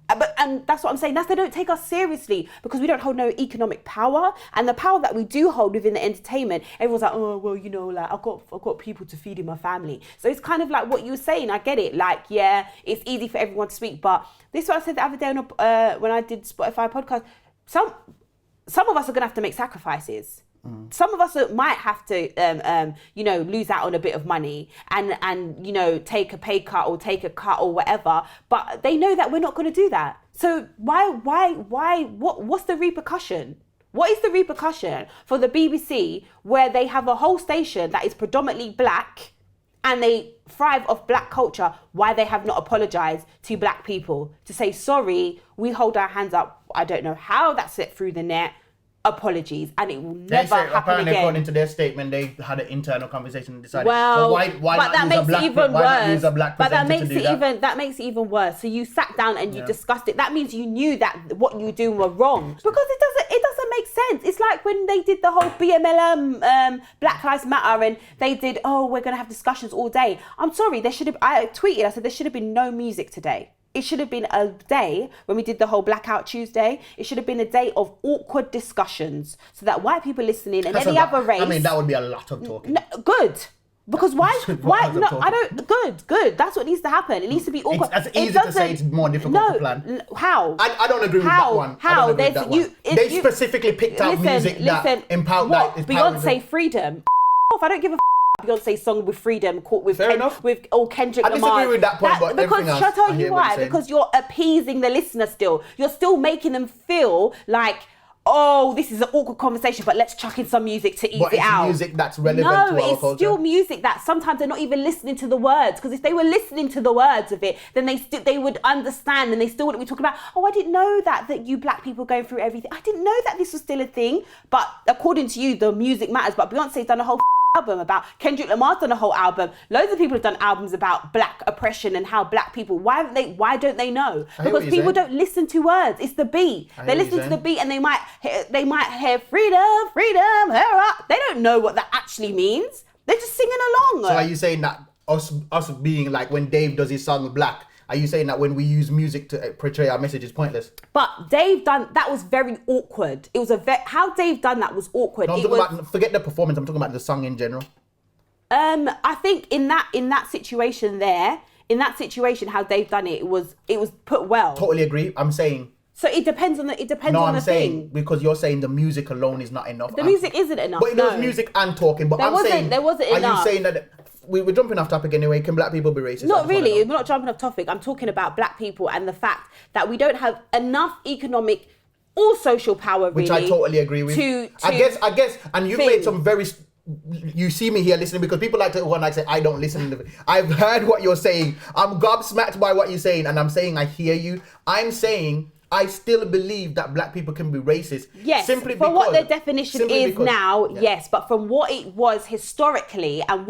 And that's what I'm saying. They don't take us seriously because we don't hold no economic power, and the power that we do hold within the entertainment, everyone's like, oh well, you know, like I've got people to feed in my family. So it's kind of like what you were saying. I get it. Like, yeah, it's easy for everyone to speak, but this is what I said the other day on when I did Spotify podcast. Some of us are gonna have to make sacrifices. Some of us might have to, lose out on a bit of money and take a pay cut or take a cut or whatever. But they know that we're not going to do that. So what's the repercussion? What is the repercussion for the BBC where they have a whole station that is predominantly black and they thrive off black culture? Why they have not apologized to black people to say, sorry, we hold our hands up. I don't know how that slipped through the net. Apologies, and it will never happen apparently again. According to their statement, they had an internal conversation and decided. Well, why but not that use makes a black, it even why not worse. use a black But that presenter makes to do it that makes it even worse. So you sat down and you discussed it. That means you knew that what you were doing were wrong because it doesn't make sense. It's like when they did the whole BMLM Black Lives Matter and they did, oh, we're gonna have discussions all day. I'm sorry, I tweeted. I said there should have been no music today. It should have been a day when we did the whole Blackout Tuesday. It should have been a day of awkward discussions so that white people listening and any other race. I mean, that would be a lot of talking. No, good. Because why? No, I don't. Good. That's what needs to happen. It needs to be awkward. It's easy to say. It's more difficult to plan. How? I don't agree with that one. How? They specifically picked out music that empowered. What? Beyonce freedom. I don't give a Beyonce song with freedom with Kendrick Lamar. I disagree with that point, but because else, shall I tell you why? Because you're appeasing the listener still. You're still making them feel like, oh, this is an awkward conversation, but let's chuck in some music to ease it out. Music that's relevant to our culture. No, it's still music that sometimes they're not even listening to the words. Because if they were listening to the words of it, then they would understand and they still wouldn't be talking about, oh, I didn't know that you black people going through everything. I didn't know that this was still a thing. But according to you, the music matters. But Beyonce's done a whole album about, Kendrick Lamar's done a whole album. Loads of people have done albums about black oppression and how black people, why don't they know? Because people don't listen to words. It's the beat. They listen to the beat and they might hear freedom, they don't know what that actually means. They're just singing along. So are you saying that us being like when Dave does his song Black, are you saying that when we use music to portray our message is pointless? But Dave done that was very awkward. It was how Dave done that was awkward. No, forget the performance. I'm talking about the song in general. I think in that situation, how Dave done it was put well. Totally agree. I'm saying. So it depends on the I'm saying because you're saying the music alone is not enough. The music isn't enough. But it was music and talking. But there wasn't enough. Are you saying that? We're jumping off topic anyway. Can black people be racist? Not really. We're not jumping off topic. I'm talking about black people and the fact that we don't have enough economic or social power, really. Which I totally agree with. I guess, and you've made some very... You see me here listening because people like to, when I say I don't listen. I've heard what you're saying. I'm gobsmacked by what you're saying and I'm saying I hear you. I'm saying... I still believe that black people can be racist. Yes, simply for what their definition is now, yes. But from what it was historically and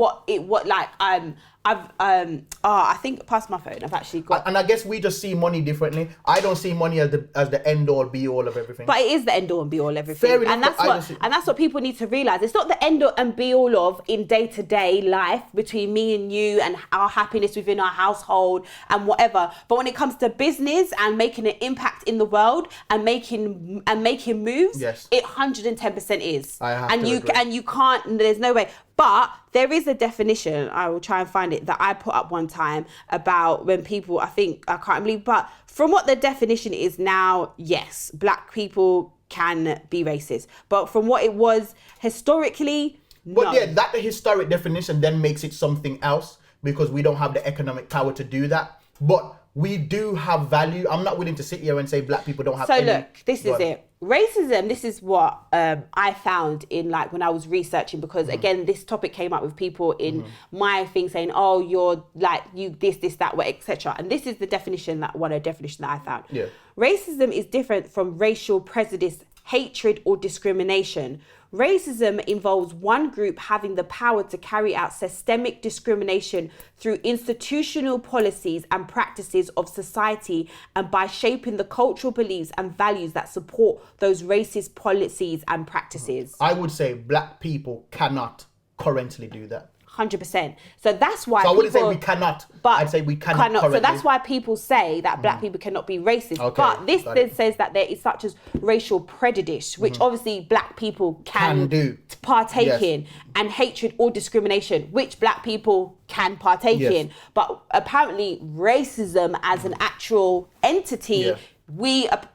I think past my phone, I've actually got. And I guess we just see money differently. I don't see money as the end all be all of everything. But it is the end all and be all everything. Fair enough, and that's what people need to realize. It's not the end all and be all of in day-to-day life between me and you and our happiness within our household and whatever. But when it comes to business and making an impact in the world and making moves, yes, it 110% is. I have to agree. And you can't. There's no way. But there is a definition, I will try and find it, that I put up one time about when people, I can't believe, but from what the definition is now, yes, black people can be racist. But from what it was historically, no. But yeah, that historic definition then makes it something else because we don't have the economic power to do that. But we do have value. I'm not willing to sit here and say black people don't have any. So look, this is it. Racism, this is what I found in like when I was researching because again, this topic came up with people in my thing saying, oh, you're like, you this, that, what, etc. And this is the definition that I found. Yeah. Racism is different from racial prejudice, hatred or discrimination. Racism involves one group having the power to carry out systemic discrimination through institutional policies and practices of society and by shaping the cultural beliefs and values that support those racist policies and practices. I would say black people cannot currently do that. 100%. So that's why. So I wouldn't say we cannot. But I'd say we cannot. So that's why people say that black people cannot be racist. Okay, but this then says that there is such as racial prejudice, which obviously black people can do. Partake in, and hatred or discrimination, which black people can partake in. But apparently, racism as an actual entity, we at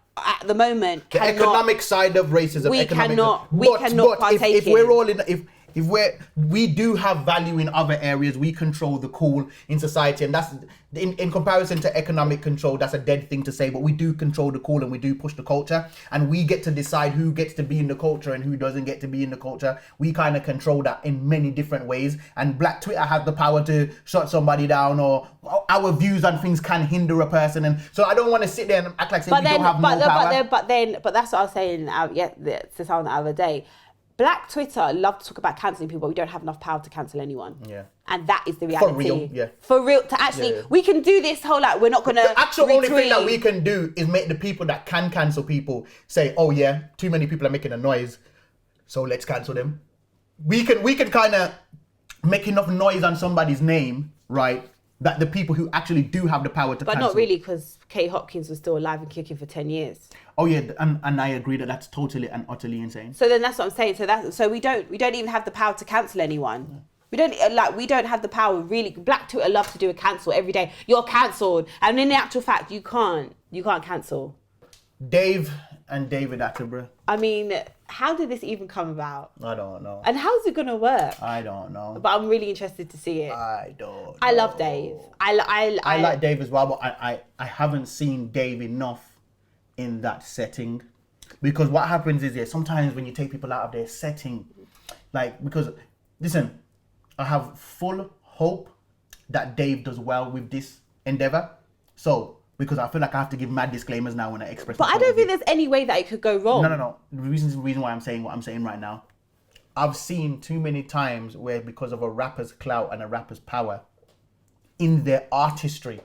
the moment the economic side of racism. We cannot partake if we're all in if we do have value in other areas, we control the cool in society, and that's in comparison to economic control, that's a dead thing to say, but we do control the cool and we do push the culture, and we get to decide who gets to be in the culture and who doesn't get to be in the culture. We kind of control that in many different ways, and Black Twitter has the power to shut somebody down, or our views on things can hinder a person, and so I don't want to sit there and act like we don't have no power. But that's what I was saying to someone the other day. Black Twitter love to talk about cancelling people, but we don't have enough power to cancel anyone. Yeah. And that is the reality. For real, yeah. For real, to actually, we can do this whole, like, we're not going to The actual only thing that we can do is make the people that can cancel people say, oh yeah, too many people are making a noise, so let's cancel them. We can kind of make enough noise on somebody's name, right, that the people who actually do have the power to cancel. But not really, because Kate Hopkins was still alive and kicking for 10 years. Oh yeah, and I agree that that's totally and utterly insane. So then that's what I'm saying. So we don't even have the power to cancel anyone. We don't have the power really. Black Twitter love to do a cancel every day. You're cancelled, and in the actual fact, you can't cancel. Dave and David Attenborough. I mean, how did this even come about? I don't know. And how's it gonna work? I don't know. But I'm really interested to see it. I don't know. I love Dave. I like Dave as well, but I haven't seen Dave enough in that setting, because what happens is sometimes when you take people out of their setting, like, because listen, I have full hope that Dave does well with this endeavor. So because I feel like I have to give mad disclaimers now when I express. But I don't think there's any way that it could go wrong. No. The reason why I'm saying what I'm saying right now, I've seen too many times where because of a rapper's clout and a rapper's power in their artistry,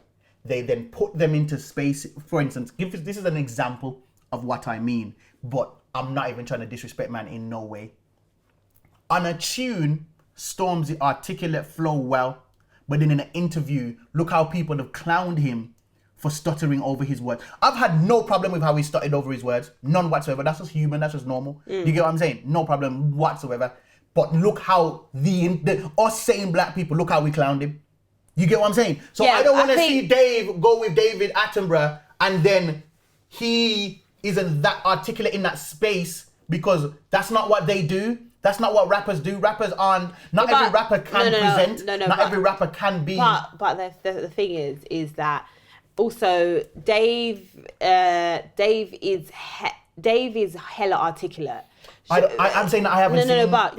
they then put them into space. For instance, this is an example of what I mean, but I'm not even trying to disrespect man in no way. On a tune, Stormzy articulate flow well, but then in an interview, look how people have clowned him for stuttering over his words. I've had no problem with how he stuttered over his words, none whatsoever. That's just human, that's just normal. You get what I'm saying? No problem whatsoever. But look how us same black people, look how we clowned him. You get what I'm saying? So I don't want to see Dave go with David Attenborough and then he isn't that articulate in that space, because that's not what they do. That's not what rappers do. Rappers aren't, not every rapper can present. Not every rapper can be. But the thing is that also Dave is hella articulate. I'm saying that I haven't seen but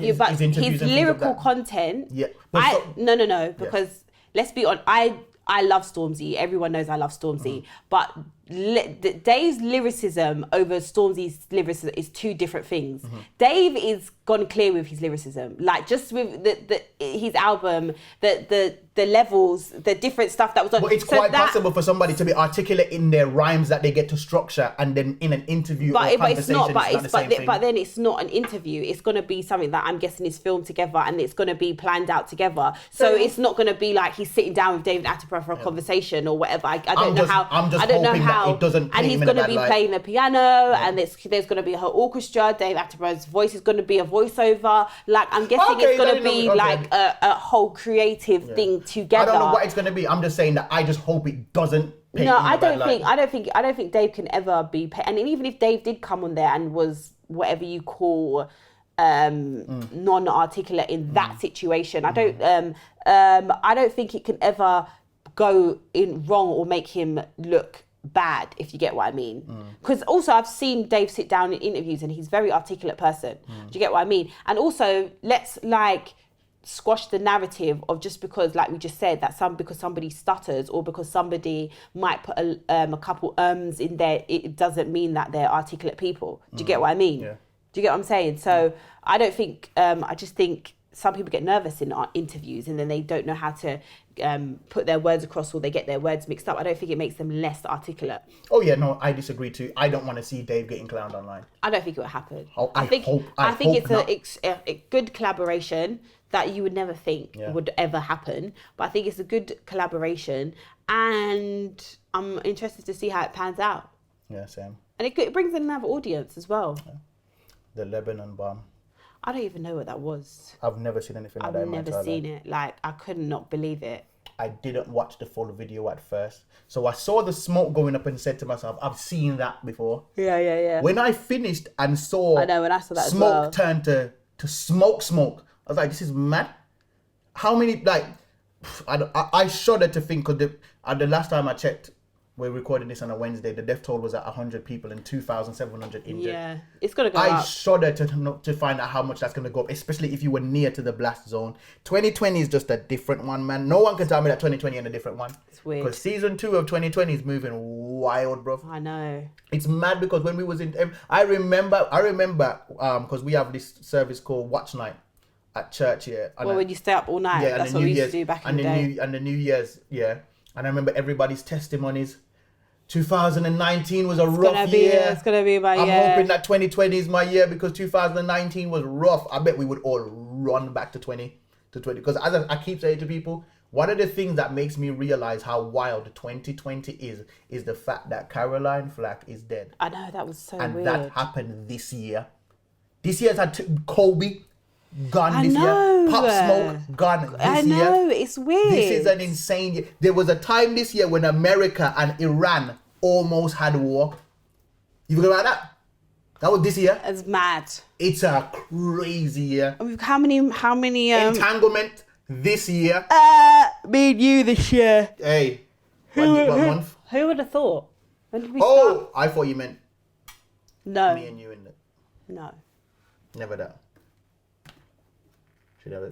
his lyrical content. Yeah. Because let's be honest, I love Stormzy. Everyone knows I love Stormzy. But Dave's lyricism over Stormzy's lyricism is two different things. Dave is gone clear with his lyricism. Like, just with his album, the levels, the different stuff that was on. But it's quite possible for somebody to be articulate in their rhymes that they get to structure, and then in an interview or conversation, it's not the same thing. But then it's not an interview. It's going to be something that I'm guessing is filmed together, and it's going to be planned out together. So it's not going to be like he's sitting down with David Attenborough for a conversation or whatever. I don't know how. I'm just hoping that it doesn't. And he's going to be playing the piano, and there's going to be a whole orchestra. David Attenborough's voice is going to be a voiceover. Like, I'm guessing it's going to be like a whole creative thing together. I don't know what it's going to be. I'm just saying that I just hope it doesn't. I don't think Dave can ever be. And even if Dave did come on there and was whatever you call non-articulate in that situation, I don't think it can ever go in wrong or make him look bad, if you get what I mean. Because also I've seen Dave sit down in interviews and he's a very articulate person. Do you get what I mean? And also, let's like squash the narrative of just because, like we just said, that because somebody stutters or because somebody might put a couple ums in there, it doesn't mean that they're articulate people. Do you get what I mean? Do you get what I'm saying? So I don't think, I just think some people get nervous in interviews and then they don't know how to put their words across, or they get their words mixed up. I don't think it makes them less articulate. Oh yeah, no, I disagree too. I don't want to see Dave getting clowned online. I don't think it will happen. Oh, I think it's a good collaboration that you would never think would ever happen. But I think it's a good collaboration, and I'm interested to see how it pans out. Yeah, same. And it brings in another audience as well. Yeah. The Lebanon bomb. I don't even know what that was. I've never seen anything like that in my entire life. I've never seen it. Like, I could not believe it. I didn't watch the full video at first. So I saw the smoke going up and said to myself, I've seen that before. Yeah. When I finished and saw, I know, when I saw that smoke as well, turn to smoke, I was like, this is mad. How many, like, I shudder to think, because the last time I checked, we're recording this on a Wednesday, the death toll was at 100 people and 2,700 injured. Yeah, it's going to go up. I up. shudder to find out how much that's going to go up, especially if you were near to the blast zone. 2020 is just a different one, man. No one can tell me that 2020 is a different one. It's weird. Because season 2 of 2020 is moving wild, bro. I know. It's mad because when we was in, I remember, because we have this service called Watch Night at church here. Well, when you stay up all night, that's what we used to do back in the day. And the New Year's, yeah. And I remember everybody's testimonies. 2019 was a rough year. It's going to be my year. I'm hoping that 2020 is my year, because 2019 was rough. I bet we would all run back to 2020. Because as I keep saying to people, one of the things that makes me realize how wild 2020 is the fact that Caroline Flack is dead. I know, that was so weird. And that happened this year. This year's had Kobe gone this year. Pop Smoke gone this year. I know, it's weird. This is an insane year. There was a time this year when America and Iran almost had war. You forget about that? That was this year. It's mad. It's a crazy year. How many Entanglement this year. Me and you this year. Hey. One month. Who would have thought? When did we start? I thought you meant no. Me and you in it. No. Never that. She never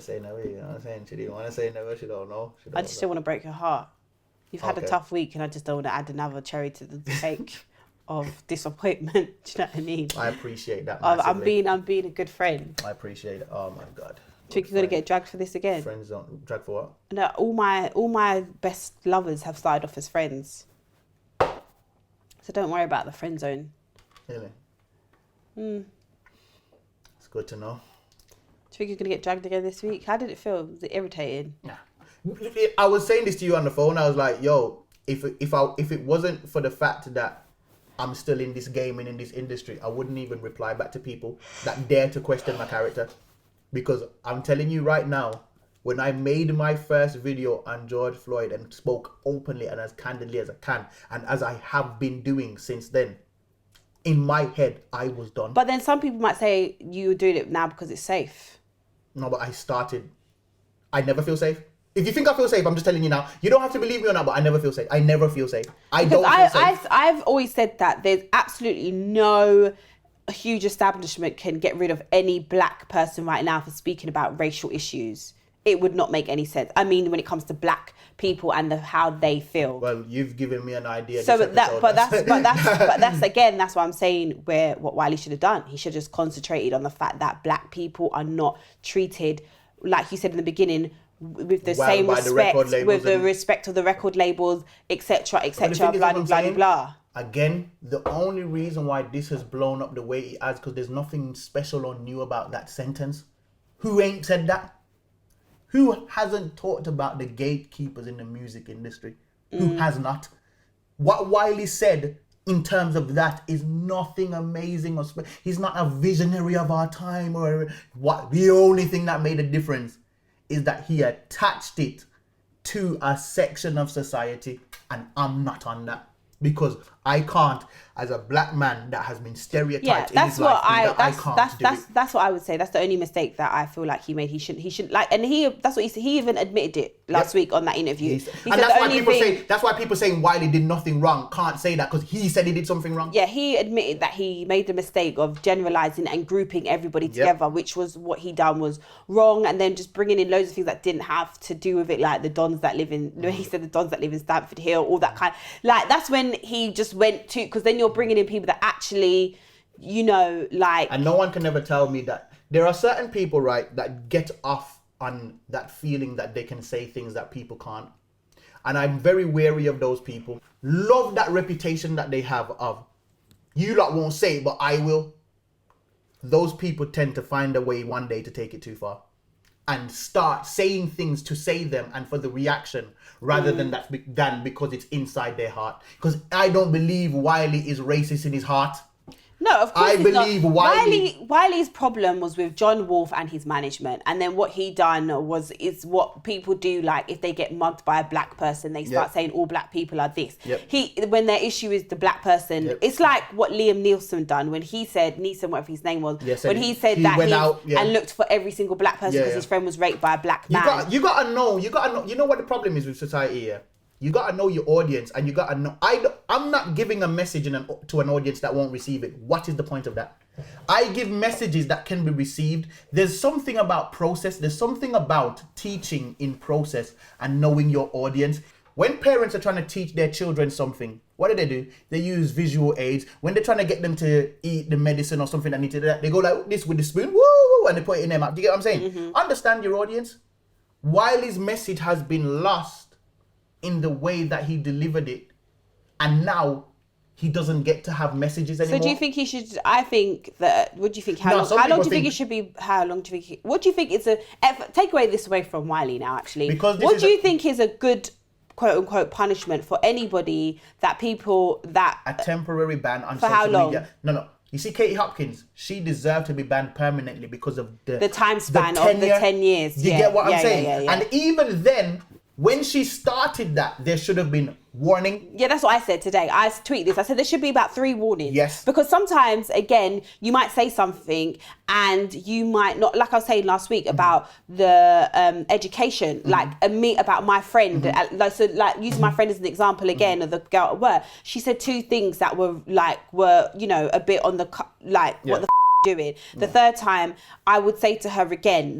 say never, you know what I'm saying? She didn't want to say never, she don't know. I just don't want to break your heart. You've had a tough week, and I just don't want to add another cherry to the cake of disappointment. Do you know what I mean? I appreciate that. I'm being a good friend. I appreciate it. Oh my God. Do you think you're gonna get dragged for this again? Friends don't drag for what? No, all my best lovers have started off as friends. So don't worry about the friend zone. Really? It's good to know. Do you think you're gonna get dragged again this week? How did it feel? Was it irritating? Nah. I was saying this to you on the phone. I was like, yo, if it wasn't for the fact that I'm still in this game and in this industry, I wouldn't even reply back to people that dare to question my character. Because I'm telling you right now, when I made my first video on George Floyd and spoke openly and as candidly as I can, and as I have been doing since then, in my head, I was done. But then some people might say you're doing it now because it's safe. No, but I never feel safe. If you think I feel safe, I'm just telling you now. You don't have to believe me or not, but I never feel safe. I never feel safe. I don't feel safe. I've always said that there's absolutely no huge establishment can get rid of any black person right now for speaking about racial issues. It would not make any sense. I mean, when it comes to black people and how they feel. Well, you've given me an idea. So, that's what I'm saying. What Wiley should have done, he should have just concentrated on the fact that black people are not treated, like you said in the beginning, with the same respect, with the respect of the record labels, etc., etc., blah, blah, blah. Again, the only reason why this has blown up the way it has, because there's nothing special or new about that sentence. Who ain't said that? Who hasn't talked about the gatekeepers in the music industry? Who has not? What Wiley said in terms of that is nothing amazing or special. He's not a visionary of our time or what. The only thing that made a difference is that he attached it to a section of society, and I'm not on that. Because I can't, as a black man that has been stereotyped in his life, that's what I would say. That's the only mistake that I feel like he made. He shouldn't like, and that's what he said. He even admitted it last week on that interview. And that's why people saying Wiley did nothing wrong can't say that, because he said he did something wrong. Yeah, he admitted that he made the mistake of generalizing and grouping everybody together, which was what he done was wrong, and then just bringing in loads of things that didn't have to do with it, like the dons that live in. He said the dons that live in Stamford Hill, all that kind. Like that's when he just went to, because then you're bringing in people that actually, you know, like. And no one can ever tell me that there are certain people, right, that get off on that feeling that they can say things that people can't. And I'm very wary of those people. Love that reputation that they have of, you lot won't say it, but I will. Those people tend to find a way one day to take it too far and start saying things to say them and for the reaction rather than because it's inside their heart. Because I don't believe Wiley is racist in his heart. No, of course I believe Wiley's problem was with John Wolfe and his management, and then what he done is what people do. Like if they get mugged by a black person, they start saying all black people are this. When their issue is the black person, it's like what Liam Neeson done when he said whatever his name was, when he said that he went out and looked for every single black person because his friend was raped by a black man. You gotta know. You know what the problem is with society here. You gotta know your audience, and you gotta know. I'm not giving a message to an audience that won't receive it. What is the point of that? I give messages that can be received. There's something about process. There's something about teaching in process and knowing your audience. When parents are trying to teach their children something, what do? They use visual aids. When they're trying to get them to eat the medicine or something that need to do that, they go like this with the spoon, woo, and they put it in their mouth. Do you get what I'm saying? Mm-hmm. Understand your audience. Wiley's message has been lost in the way that he delivered it, and now he doesn't get to have messages anymore. So do you think he should? I think that. What do you think? How long do you think it should be? How long do you think? What do you think is a? Take this away from Wiley now. Actually, because what do you think is a good quote unquote punishment for anybody that people that a temporary ban on for social how long? Media? No. You see, Katie Hopkins, she deserved to be banned permanently because of the time span of the 10 years. You get what I'm saying? Yeah. And even then, when she started that, there should have been warning. Yeah, that's what I said today. I tweeted this. I said there should be about 3 warnings. Yes. Because sometimes, again, you might say something and you might not, like I was saying last week about the education, like about my friend. So like using my friend as an example again of the girl at work. She said 2 things that were a bit on the, what the doing. The third time I would say to her again,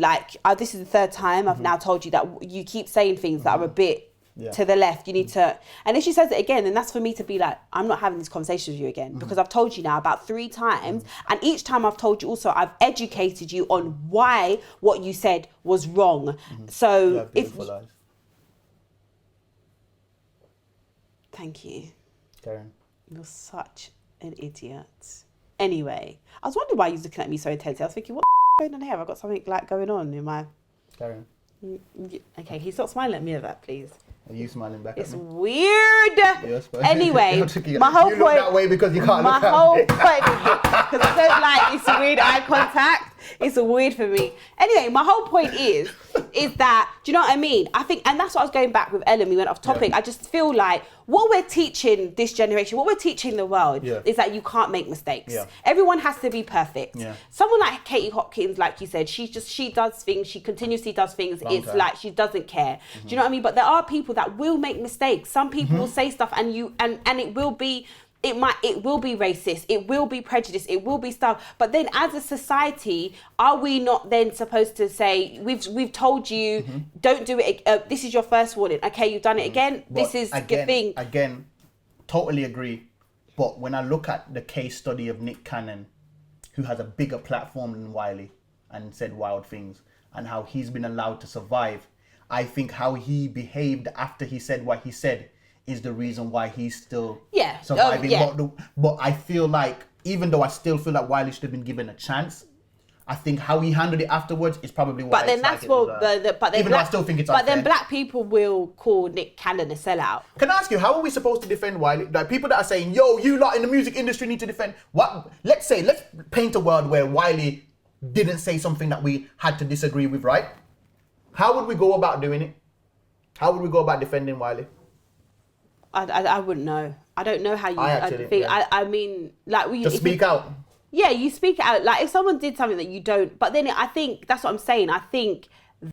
this is the third time I've now told you that you keep saying things that are a bit to the left. You need to, and if she says it again, then that's for me to be like, I'm not having this conversation with you again because I've told you now about 3 times, and each time I've told you also I've educated you on why what you said was wrong. So thank you, Karen. You're such an idiot. Anyway, I was wondering why you was looking at me so intensely. I was thinking, what's going on here? I've got something going on in my... Karen. Okay, can you stop smiling at me at that, please? Are you smiling back it's at me? Weird. My Anyway, whole point... You look that way because you can't look at me. My whole point, because I don't like it's weird eye contact. It's weird for me. Anyway, my whole point is that, do you know what I mean? I think, and that's what I was going back with Ellen, we went off topic. I just feel like what we're teaching this generation, what we're teaching the world is that you can't make mistakes. Everyone has to be perfect. Someone like Katie Hopkins, like you said, she does things, she continuously does things. Like she doesn't care. Do you know what I mean? But there are people that will make mistakes. Some people will say stuff and it will be, it will be racist, it will be prejudiced, it will be stuff. But then as a society, are we not then supposed to say, we've told you, don't do it, this is your first warning, okay, you've done it again, this is the thing. Again, totally agree. But when I look at the case study of Nick Cannon, who has a bigger platform than Wiley and said wild things, and how he's been allowed to survive, I think how he behaved after he said what he said is the reason why he's still surviving. But I feel like, even though I still feel like Wiley should have been given a chance, I think how he handled it afterwards is probably why. But then that's what. Even though I still think it's unfair. But then black people will call Nick Cannon a sellout. Can I ask you, how are we supposed to defend Wiley? Like people that are saying, "Yo, you lot in the music industry need to defend." What? Let's paint a world where Wiley didn't say something that we had to disagree with, right? How would we go about doing it? How would we go about defending Wiley? I wouldn't know. I don't know how you. I mean, like we just speak out. Yeah, you speak out. Like if someone did something that you don't, but then I think that's what I'm saying. I think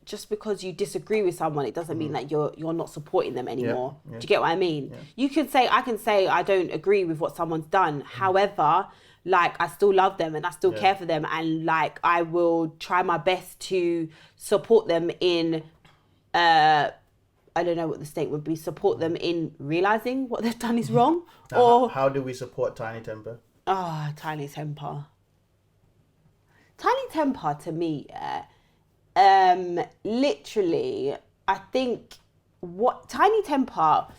just because you disagree with someone, it doesn't mean that you're not supporting them anymore. Do you get what I mean? Yeah. You can say, I can say I don't agree with what someone's done. However, like I still love them and I still care for them, and like I will try my best to support them in. I don't know what the state would be. Support them in realizing what they've done is wrong. Or how do we support Tinie Tempah? Tinie Tempah. Tinie Tempah to me, literally, I think what Tinie Tempah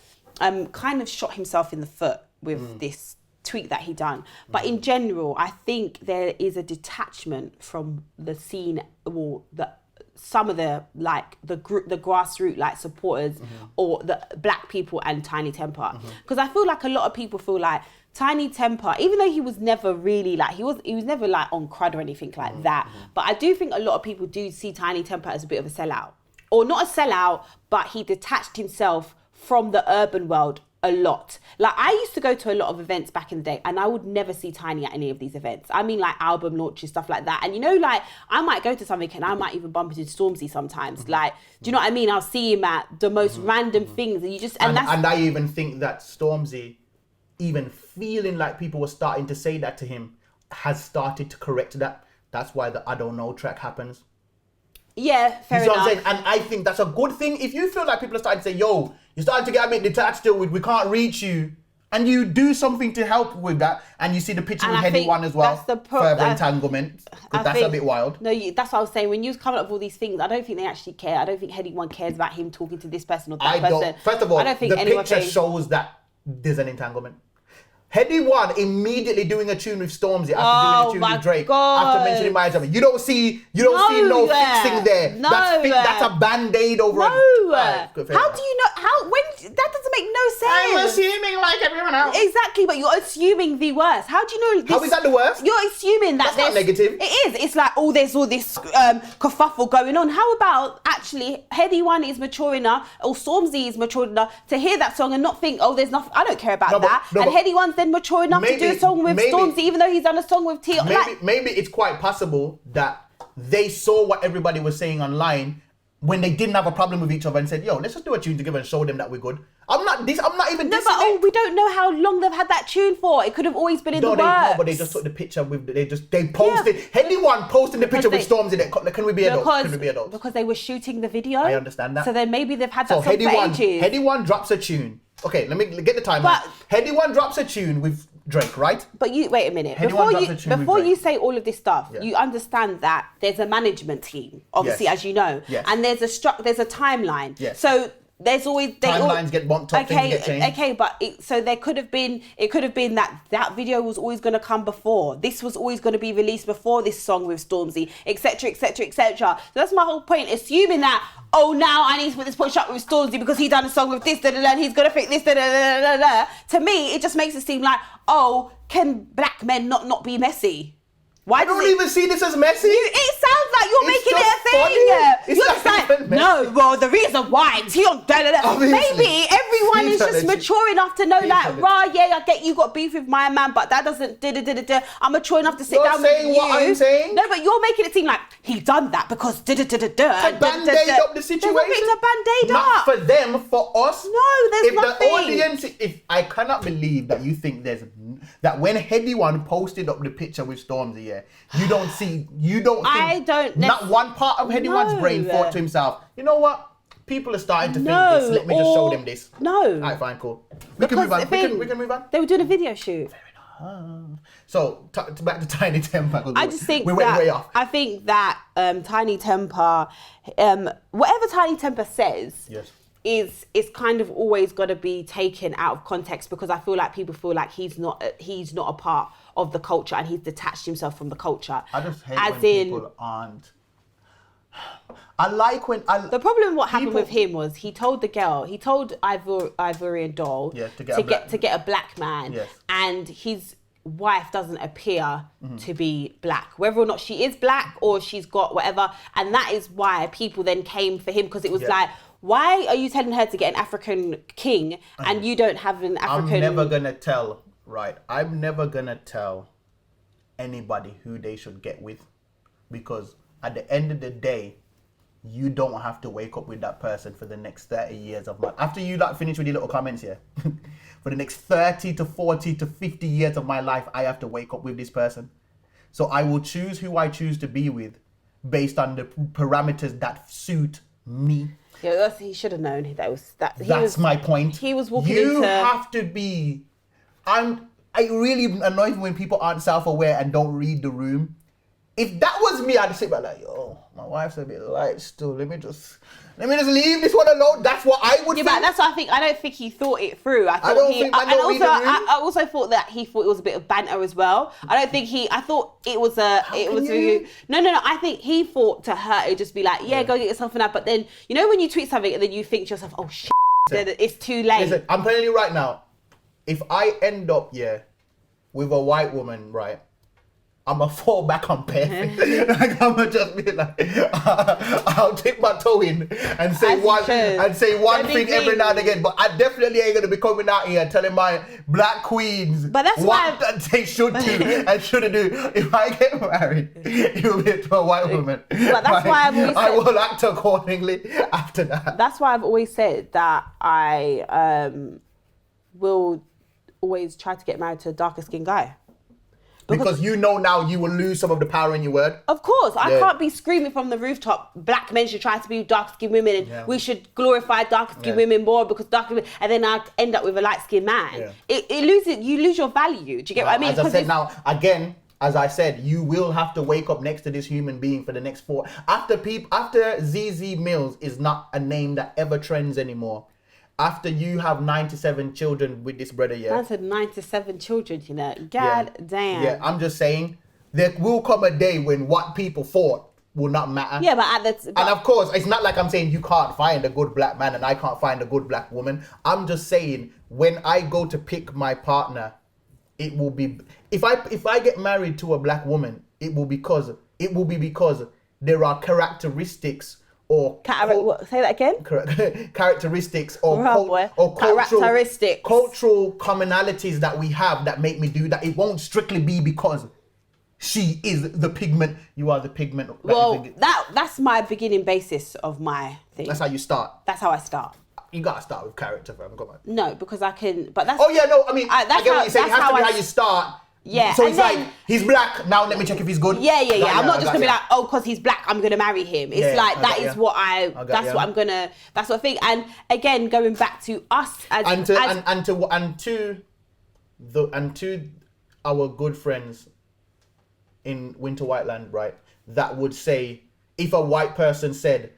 kind of shot himself in the foot with this tweet that he done. But in general, I think there is a detachment from the scene, or some of the group, the grassroots like supporters, or the black people and Tinie Tempah. Because I feel like a lot of people feel like Tinie Tempah, even though he was never really like, he was never like on crud or anything like that. But I do think a lot of people do see Tinie Tempah as a bit of a sellout. Or not a sellout, but he detached himself from the urban world a lot. Like, I used to go to a lot of events back in the day, and I would never see Tinie at any of these events. I mean, like album launches, stuff like that. And you know, like, I might go to something and I might even bump into Stormzy sometimes. Like, do you know what I mean? I'll see him at the most random things, and you just and I even think that Stormzy, even feeling like people were starting to say that to him, has started to correct that. That's why the I Don't Know track happens. Yeah, fair enough. What I'm saying? And I think that's a good thing. If you feel like people are starting to say, yo, you're starting to get a bit detached still, we can't reach you, and you do something to help with that, and you see the picture with Heady One as well, further entanglement, because that's a bit wild. No, that's what I was saying. When you was coming up with all these things, I don't think they actually care. I don't think Heady One cares about him talking to this person or that person. First of all, I don't think the picture shows that there's an entanglement. Heady One immediately doing a tune with Stormzy after doing a tune with Drake, after mentioning my name. You don't see no fixing there. No, that's a band-aid over. No. How do you know? That doesn't make no sense. I'm assuming like everyone else. Exactly, but you're assuming the worst. How do you know? How is that the worst? You're assuming that that's not negative. It is. It's like, there's all this kerfuffle going on. How about actually Heady One is mature enough, or Stormzy is mature enough to hear that song and not think, there's nothing. I don't care about that. And Heady One's then mature enough to do a song with Stormzy, even though he's done a song with T. Maybe it's quite possible that they saw what everybody was saying online when they didn't have a problem with each other and said, yo, let's just do a tune together and show them that we're good. I'm not even No, but we don't know how long they've had that tune for. It could have always been in the works. No, but they just took the picture with, they posted, Heady One posted the picture with Stormzy. Can we be adults? Can we be adults? Because they were shooting the video. I understand that. So then maybe they've had that song for ages. Heady One drops a tune. Okay, let me get the timeline. Heady One drops a tune with Drake, right? But you wait a minute. Before you say all of this stuff, you understand that there's a management team, obviously, as you know, and there's a timeline. Yes. So there's always timelines get bumped up, things get changed. Okay, but so there could have been that video was always going to come before. This was always going to be released before this song with Stormzy, etc., etc., etc. So that's my whole point. Assuming that now I need to put this push up with Stormzy because he done a song with this, and he's gonna fix this, To me, it just makes it seem like, can black men not be messy? I don't even see this as messy. It sounds like you're making it a thing. You're just like, no, well, the reason why he on maybe everyone is just mature enough to know, I get you got beef with my man, but that doesn't. I'm mature enough to sit down with you. You're saying what I'm saying? No, but you're making it seem like he done that because to band-aid up the situation. It's a band-aid up. Not for them, for us. No, there's nothing. The audience, I cannot believe that you think that when Heady One posted up the picture with Stormzy, you don't think not one part of Heady One's brain thought to himself, you know what? People are starting to think this. Let me just show them this. No. All right, fine, cool. We can move on. We can move on. They were doing a video shoot. Fair enough. So back to Tinie Tempah. I just think we went way off. I think that Tinie Tempah, whatever Tinie Tempah says. Yes. Is kind of always got to be taken out of context, because I feel like people feel like he's not a part of the culture and he's detached himself from the culture. I just hate when people aren't. I like when the problem what happened with him was he told Ivorian doll to get a black man, and his wife doesn't appear to be black, whether or not she is black or she's got whatever, and that is why people then came for him, because it was like, why are you telling her to get an African king and you don't have an African... I'm never going to tell anybody who they should get with, because at the end of the day, you don't have to wake up with that person for the next 30 years of my... After you finish with your little comments here, for the next 30 to 40 to 50 years of my life, I have to wake up with this person. So I will choose who I choose to be with based on the parameters that suit me. Yeah, he should have known That's my point. He was walking into... You have to be... It really annoys me when people aren't self-aware and don't read the room. if that was me, I'd sit back like, yo, my wife's a bit light still. Let me just leave this one alone. That's what I would Yeah, think. but that's what I think. I don't think he thought it through. I also thought that he thought it was a bit of banter as well. I don't think I thought it was No. I think he thought to her, it would just be like, yeah, go get yourself an app. But then, you know, when you tweet something and then you think to yourself, oh, shit, it's too late. Listen, I'm telling you right now, if I end up, with a white woman, right, I'm gonna fall back on perfect. Like, I'm gonna just be like, I'll dip my toe in and say one thing every now and again. But I definitely ain't gonna be coming out here telling my black queens what they should do and shouldn't do. If I get married, it will be to a white woman. But that's why I've always I will act accordingly after that. That's why I've always said that I will always try to get married to a darker skinned guy. Because you know now you will lose some of the power in your word. Of course. I can't be screaming from the rooftop, black men should try to be dark-skinned women and we should glorify dark-skinned women more because dark women, and then I end up with a light-skinned man. Yeah. You lose your value. Do you get what I mean? As I said now, again, as I said, you will have to wake up next to this human being for the next 4... After Zeze Millz is not a name that ever trends anymore. After you have 97 children with this brother, I said 97 children, you know. God damn. Yeah, I'm just saying, there will come a day when what people thought will not matter. Yeah, but and of course, it's not like I'm saying you can't find a good black man and I can't find a good black woman. I'm just saying, when I go to pick my partner, it will be... If I get married to a black woman, it will be because there are characteristics or say that again? Characteristics or cultural commonalities that we have that make me do that. It won't strictly be because she is the pigment. You are the pigment. Well, that's my beginning basis of my thing. That's how you start. That's how I start. You gotta start with character, fam. Come on. No, because I can. But that's. Oh yeah, no. I mean, I get what you're saying. It has to be how you start. Yeah. So it's like, he's black, now let me check if he's good. Yeah. I'm not just gonna be like, oh, because he's black, I'm gonna marry him. It's like, that's what I'm gonna, that's what I think. And again, going back to us as... to our good friends in Winter Whiteland, right, that would say, if a white person said,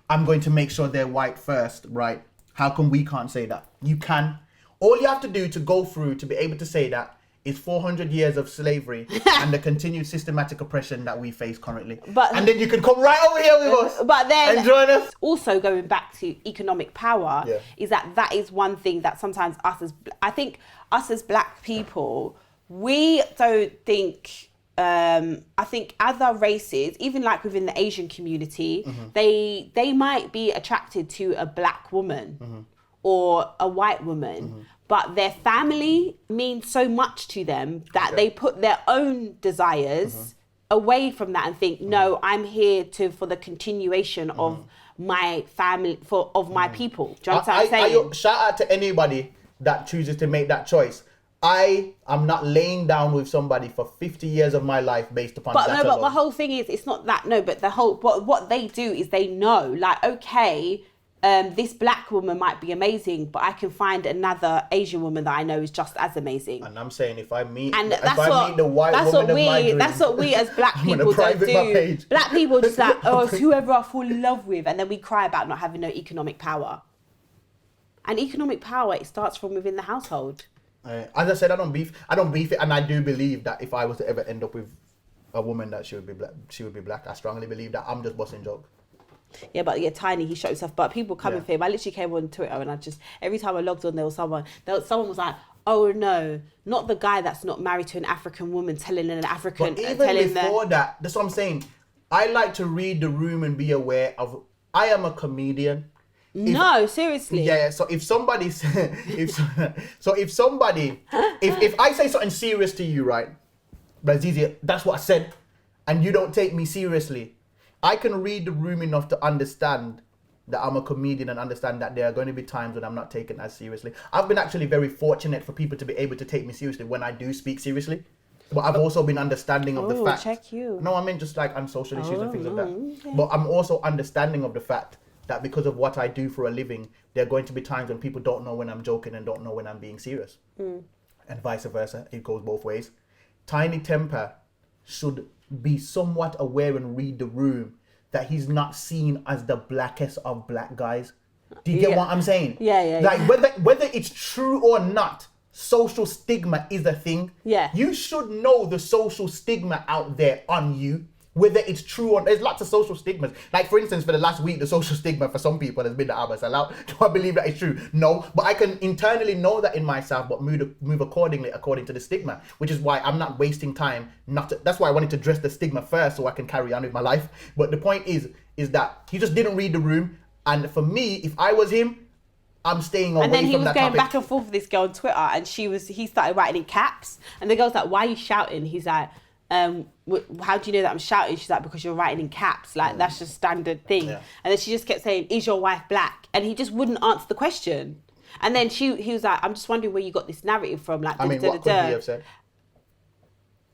I'm going to make sure they're white first, right, how come we can't say that? You can. All you have to do to go through to be able to say that is 400 years of slavery and the continued systematic oppression that we face currently. And then you can come right over here with us and join us. Also going back to economic power, is that is one thing that sometimes us as black people, we don't think, I think other races, even like within the Asian community, they might be attracted to a black woman or a white woman. But their family means so much to them that they put their own desires away from that and think, no, I'm here for the continuation of my family, of my people. Do you know what I'm saying? Shout out to anybody that chooses to make that choice. I am not laying down with somebody for 50 years of my life based upon that alone. But the whole thing is, it's not that, but what they do is they know, like, okay, this black woman might be amazing, but I can find another Asian woman that I know is just as amazing. And I'm saying, if I meet the white woman of my dreams, that's what we as black people don't do. Black people just like, oh, it's whoever I fall in love with, and then we cry about not having no economic power. And economic power, it starts from within the household. As I said, I don't beef it, and I do believe that if I was to ever end up with a woman, that she would be black. I strongly believe that. I'm just busting joke. Yeah, but Tinie, he shot himself. But people coming for him. I literally came on Twitter and every time I logged on, someone was like, oh no, not the guy that's not married to an African woman telling an African. But even before that, that's what I'm saying. I like to read the room and be aware of. I am a comedian. No, seriously. Yeah. So if I say something serious to you, right, but Zeze, that's what I said, and you don't take me seriously, I can read the room enough to understand that I'm a comedian and understand that there are going to be times when I'm not taken as seriously. I've been actually very fortunate for people to be able to take me seriously when I do speak seriously. But I've also been understanding of the fact. Check you. No, I mean just like on social issues and things like that. Okay. But I'm also understanding of the fact that because of what I do for a living, there are going to be times when people don't know when I'm joking and don't know when I'm being serious. And vice versa. It goes both ways. Tiny Tempah should be somewhat aware and read the room that he's not seen as the blackest of black guys. Do you get what I'm saying? Yeah. Like whether it's true or not, social stigma is a thing. Yeah. You should know the social stigma out there on you, whether it's true or there's lots of social stigmas. Like for instance, for the last week, the social stigma for some people has been that I'm a sellout. Do I believe that is true? No, but I can internally know that in myself, but move accordingly according to the stigma, which is why I'm not wasting time. That's why I wanted to address the stigma first so I can carry on with my life. But the point is that he just didn't read the room. And for me, if I was him, I'm staying away from that topic. And then he was going back and forth with this girl on Twitter, and he started writing in caps. And the girl's like, "Why are you shouting?" He's like, "How do you know that I'm shouting?" She's like, "Because you're writing in caps. Like that's just standard thing." Yeah. And then she just kept saying, "Is your wife black?" And he just wouldn't answer the question. And then he was like, "I'm just wondering where you got this narrative from." Like, what could he have said?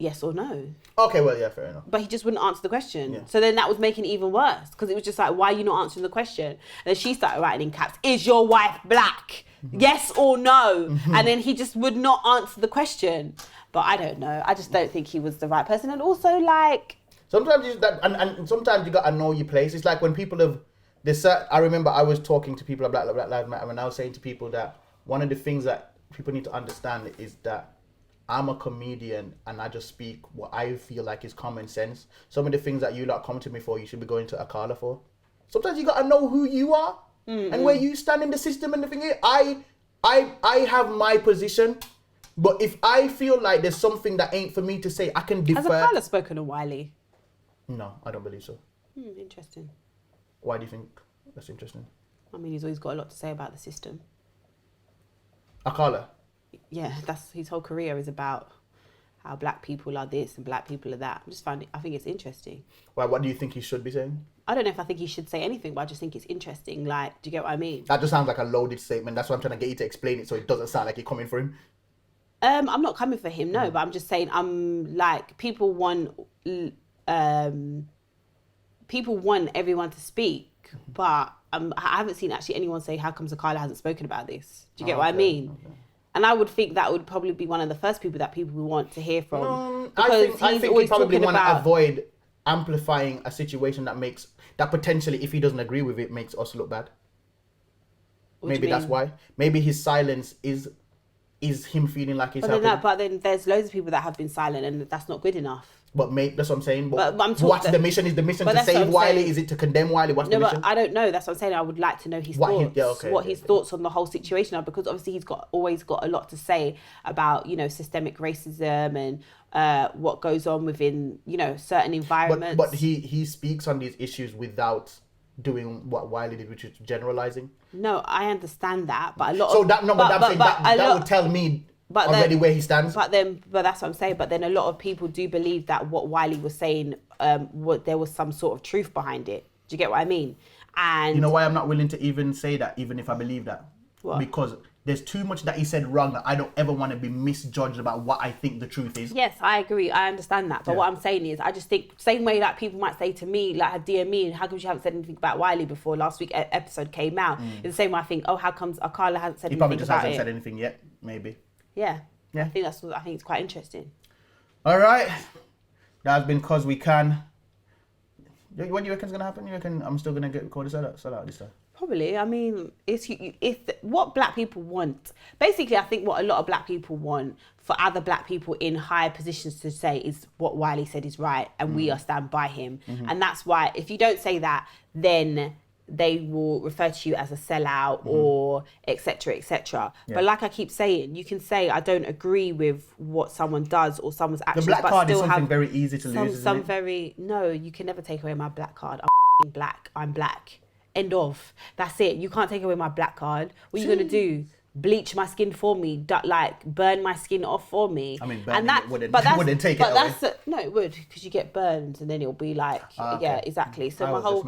Yes or no. Okay, well, yeah, fair enough. But he just wouldn't answer the question. Yeah. So then that was making it even worse, because it was just like, why are you not answering the question? And then she started writing in caps, "Is your wife black? Yes or no?" And then he just would not answer the question. But I don't know. I just don't think he was the right person. And also, like... Sometimes sometimes you got to know your place. It's like when people have... I remember I was talking to people about Black Lives Matter, and I was saying to people that one of the things that people need to understand is that I'm a comedian and I just speak what I feel like is common sense. Some of the things that you lot come to me for, you should be going to Akala for. Sometimes you got to know who you are and where you stand in the system. And the thing is, I have my position, but if I feel like there's something that ain't for me to say, I can defer. Has Akala spoken to Wiley? No, I don't believe so. Interesting. Why do you think that's interesting? I mean, he's always got a lot to say about the system. Akala? Yeah, that's his whole career is about how black people are this and black people are that. I think it's interesting. Why? What do you think he should be saying? I don't know if I think he should say anything, but I just think it's interesting. Like, do you get what I mean? That just sounds like a loaded statement. That's why I'm trying to get you to explain it so it doesn't sound like you're coming for him. I'm not coming for him, no, but I'm just saying, people want everyone to speak, but I haven't seen actually anyone say, how comes Akala hasn't spoken about this? Do you get what I mean? Okay. And I would think that would probably be one of the first people that people would want to hear from. I think he probably want to avoid amplifying a situation that potentially, if he doesn't agree with it, makes us look bad. Maybe that's why. Maybe his silence is him feeling like he's helping. But then there's loads of people that have been silent, and that's not good enough. But that's what I'm saying. But what's the mission? Is the mission to save Wiley? Is it to condemn Wiley? What's the mission? But I don't know. That's what I'm saying. I would like to know his thoughts. His thoughts on the whole situation are, because obviously he's always got a lot to say about, systemic racism and what goes on within, certain environments. But he speaks on these issues without doing what Wiley did, which is generalizing. No, I understand that, but a lot. So that would tell me. Where he stands. But that's what I'm saying. But then a lot of people do believe that what Wiley was saying, there was some sort of truth behind it. Do you get what I mean? And you know why I'm not willing to even say that, even if I believe that? What? Because there's too much that he said wrong that I don't ever want to be misjudged about what I think the truth is. Yes, I agree. I understand that. But what I'm saying is, I just think, same way that people might say to me, like, DM me, how come you haven't said anything about Wiley before? Last week episode came out. It's the same way I think, how comes Akala hasn't said anything about it? He probably just hasn't said anything yet, maybe. Yeah. I think it's quite interesting. All right. That has been Coz We Can. What do you reckon's going to happen? You reckon I'm still going to get called a sellout this time? Probably. I mean, it's what black people want. Basically, I think what a lot of black people want for other black people in higher positions to say is what Wiley said is right, and we are stand by him. And that's why if you don't say that, then they will refer to you as a sellout or etc. etc. But like I keep saying, you can say I don't agree with what someone does or someone's actions. The black card is something very easy to lose. No, you can never take away my black card. I'm black. I'm black. End of. That's it. You can't take away my black card. What are you gonna do? Bleach my skin for me, burn my skin off for me. I mean, wouldn't take it away. No, it would, because you get burned and then it'll be like, okay. Yeah, exactly. So my whole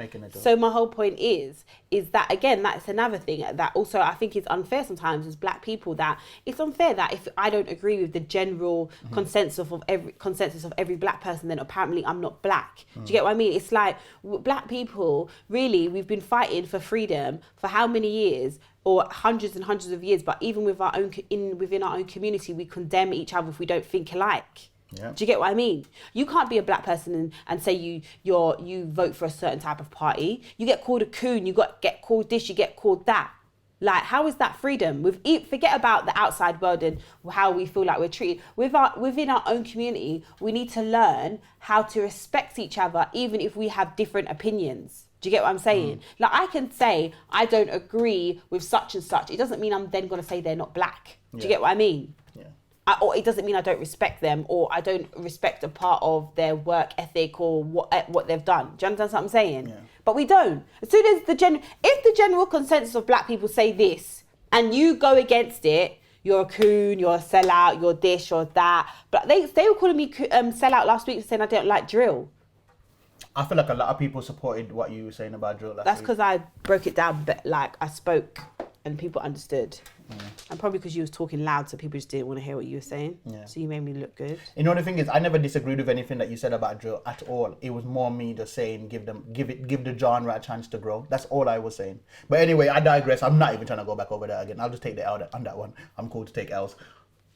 point is that, again, that's another thing that also I think is unfair sometimes as black people, that it's unfair that if I don't agree with the general consensus of every black person, then apparently I'm not black. Do you get what I mean? It's like black people, really, we've been fighting for freedom for how many years? Or hundreds and hundreds of years, but even with within our own community, we condemn each other if we don't think alike. Yeah. Do you get what I mean? You can't be a black person and say you vote for a certain type of party. You get called a coon, get called this, you get called that. Like, how is that freedom? Forget about the outside world and how we feel like we're treated. Within our own community, we need to learn how to respect each other, even if we have different opinions. Do you get what I'm saying? Like, I can say I don't agree with such and such. It doesn't mean I'm then going to say they're not black. Do you get what I mean? Yeah. Or it doesn't mean I don't respect them, or I don't respect a part of their work ethic or what they've done. Do you understand what I'm saying? Yeah. But we don't. As soon as if the general consensus of black people say this, and you go against it, you're a coon, you're a sellout, you're this, you're that. But they were calling me sellout last week, saying I don't like drill. I feel like a lot of people supported what you were saying about drill last week. That's because I broke it down, but like I spoke and people understood. And probably because you was talking loud, so people just didn't want to hear what you were saying. Yeah. So you made me look good. You know, the thing is, I never disagreed with anything that you said about drill at all. It was more me just saying, give the genre a chance to grow. That's all I was saying. But anyway, I digress. I'm not even trying to go back over there again. I'll just take the L on that one. I'm cool to take L's.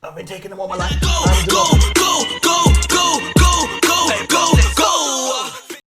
I've been taking them all my life. Go, go, go, go, go, go, go, go.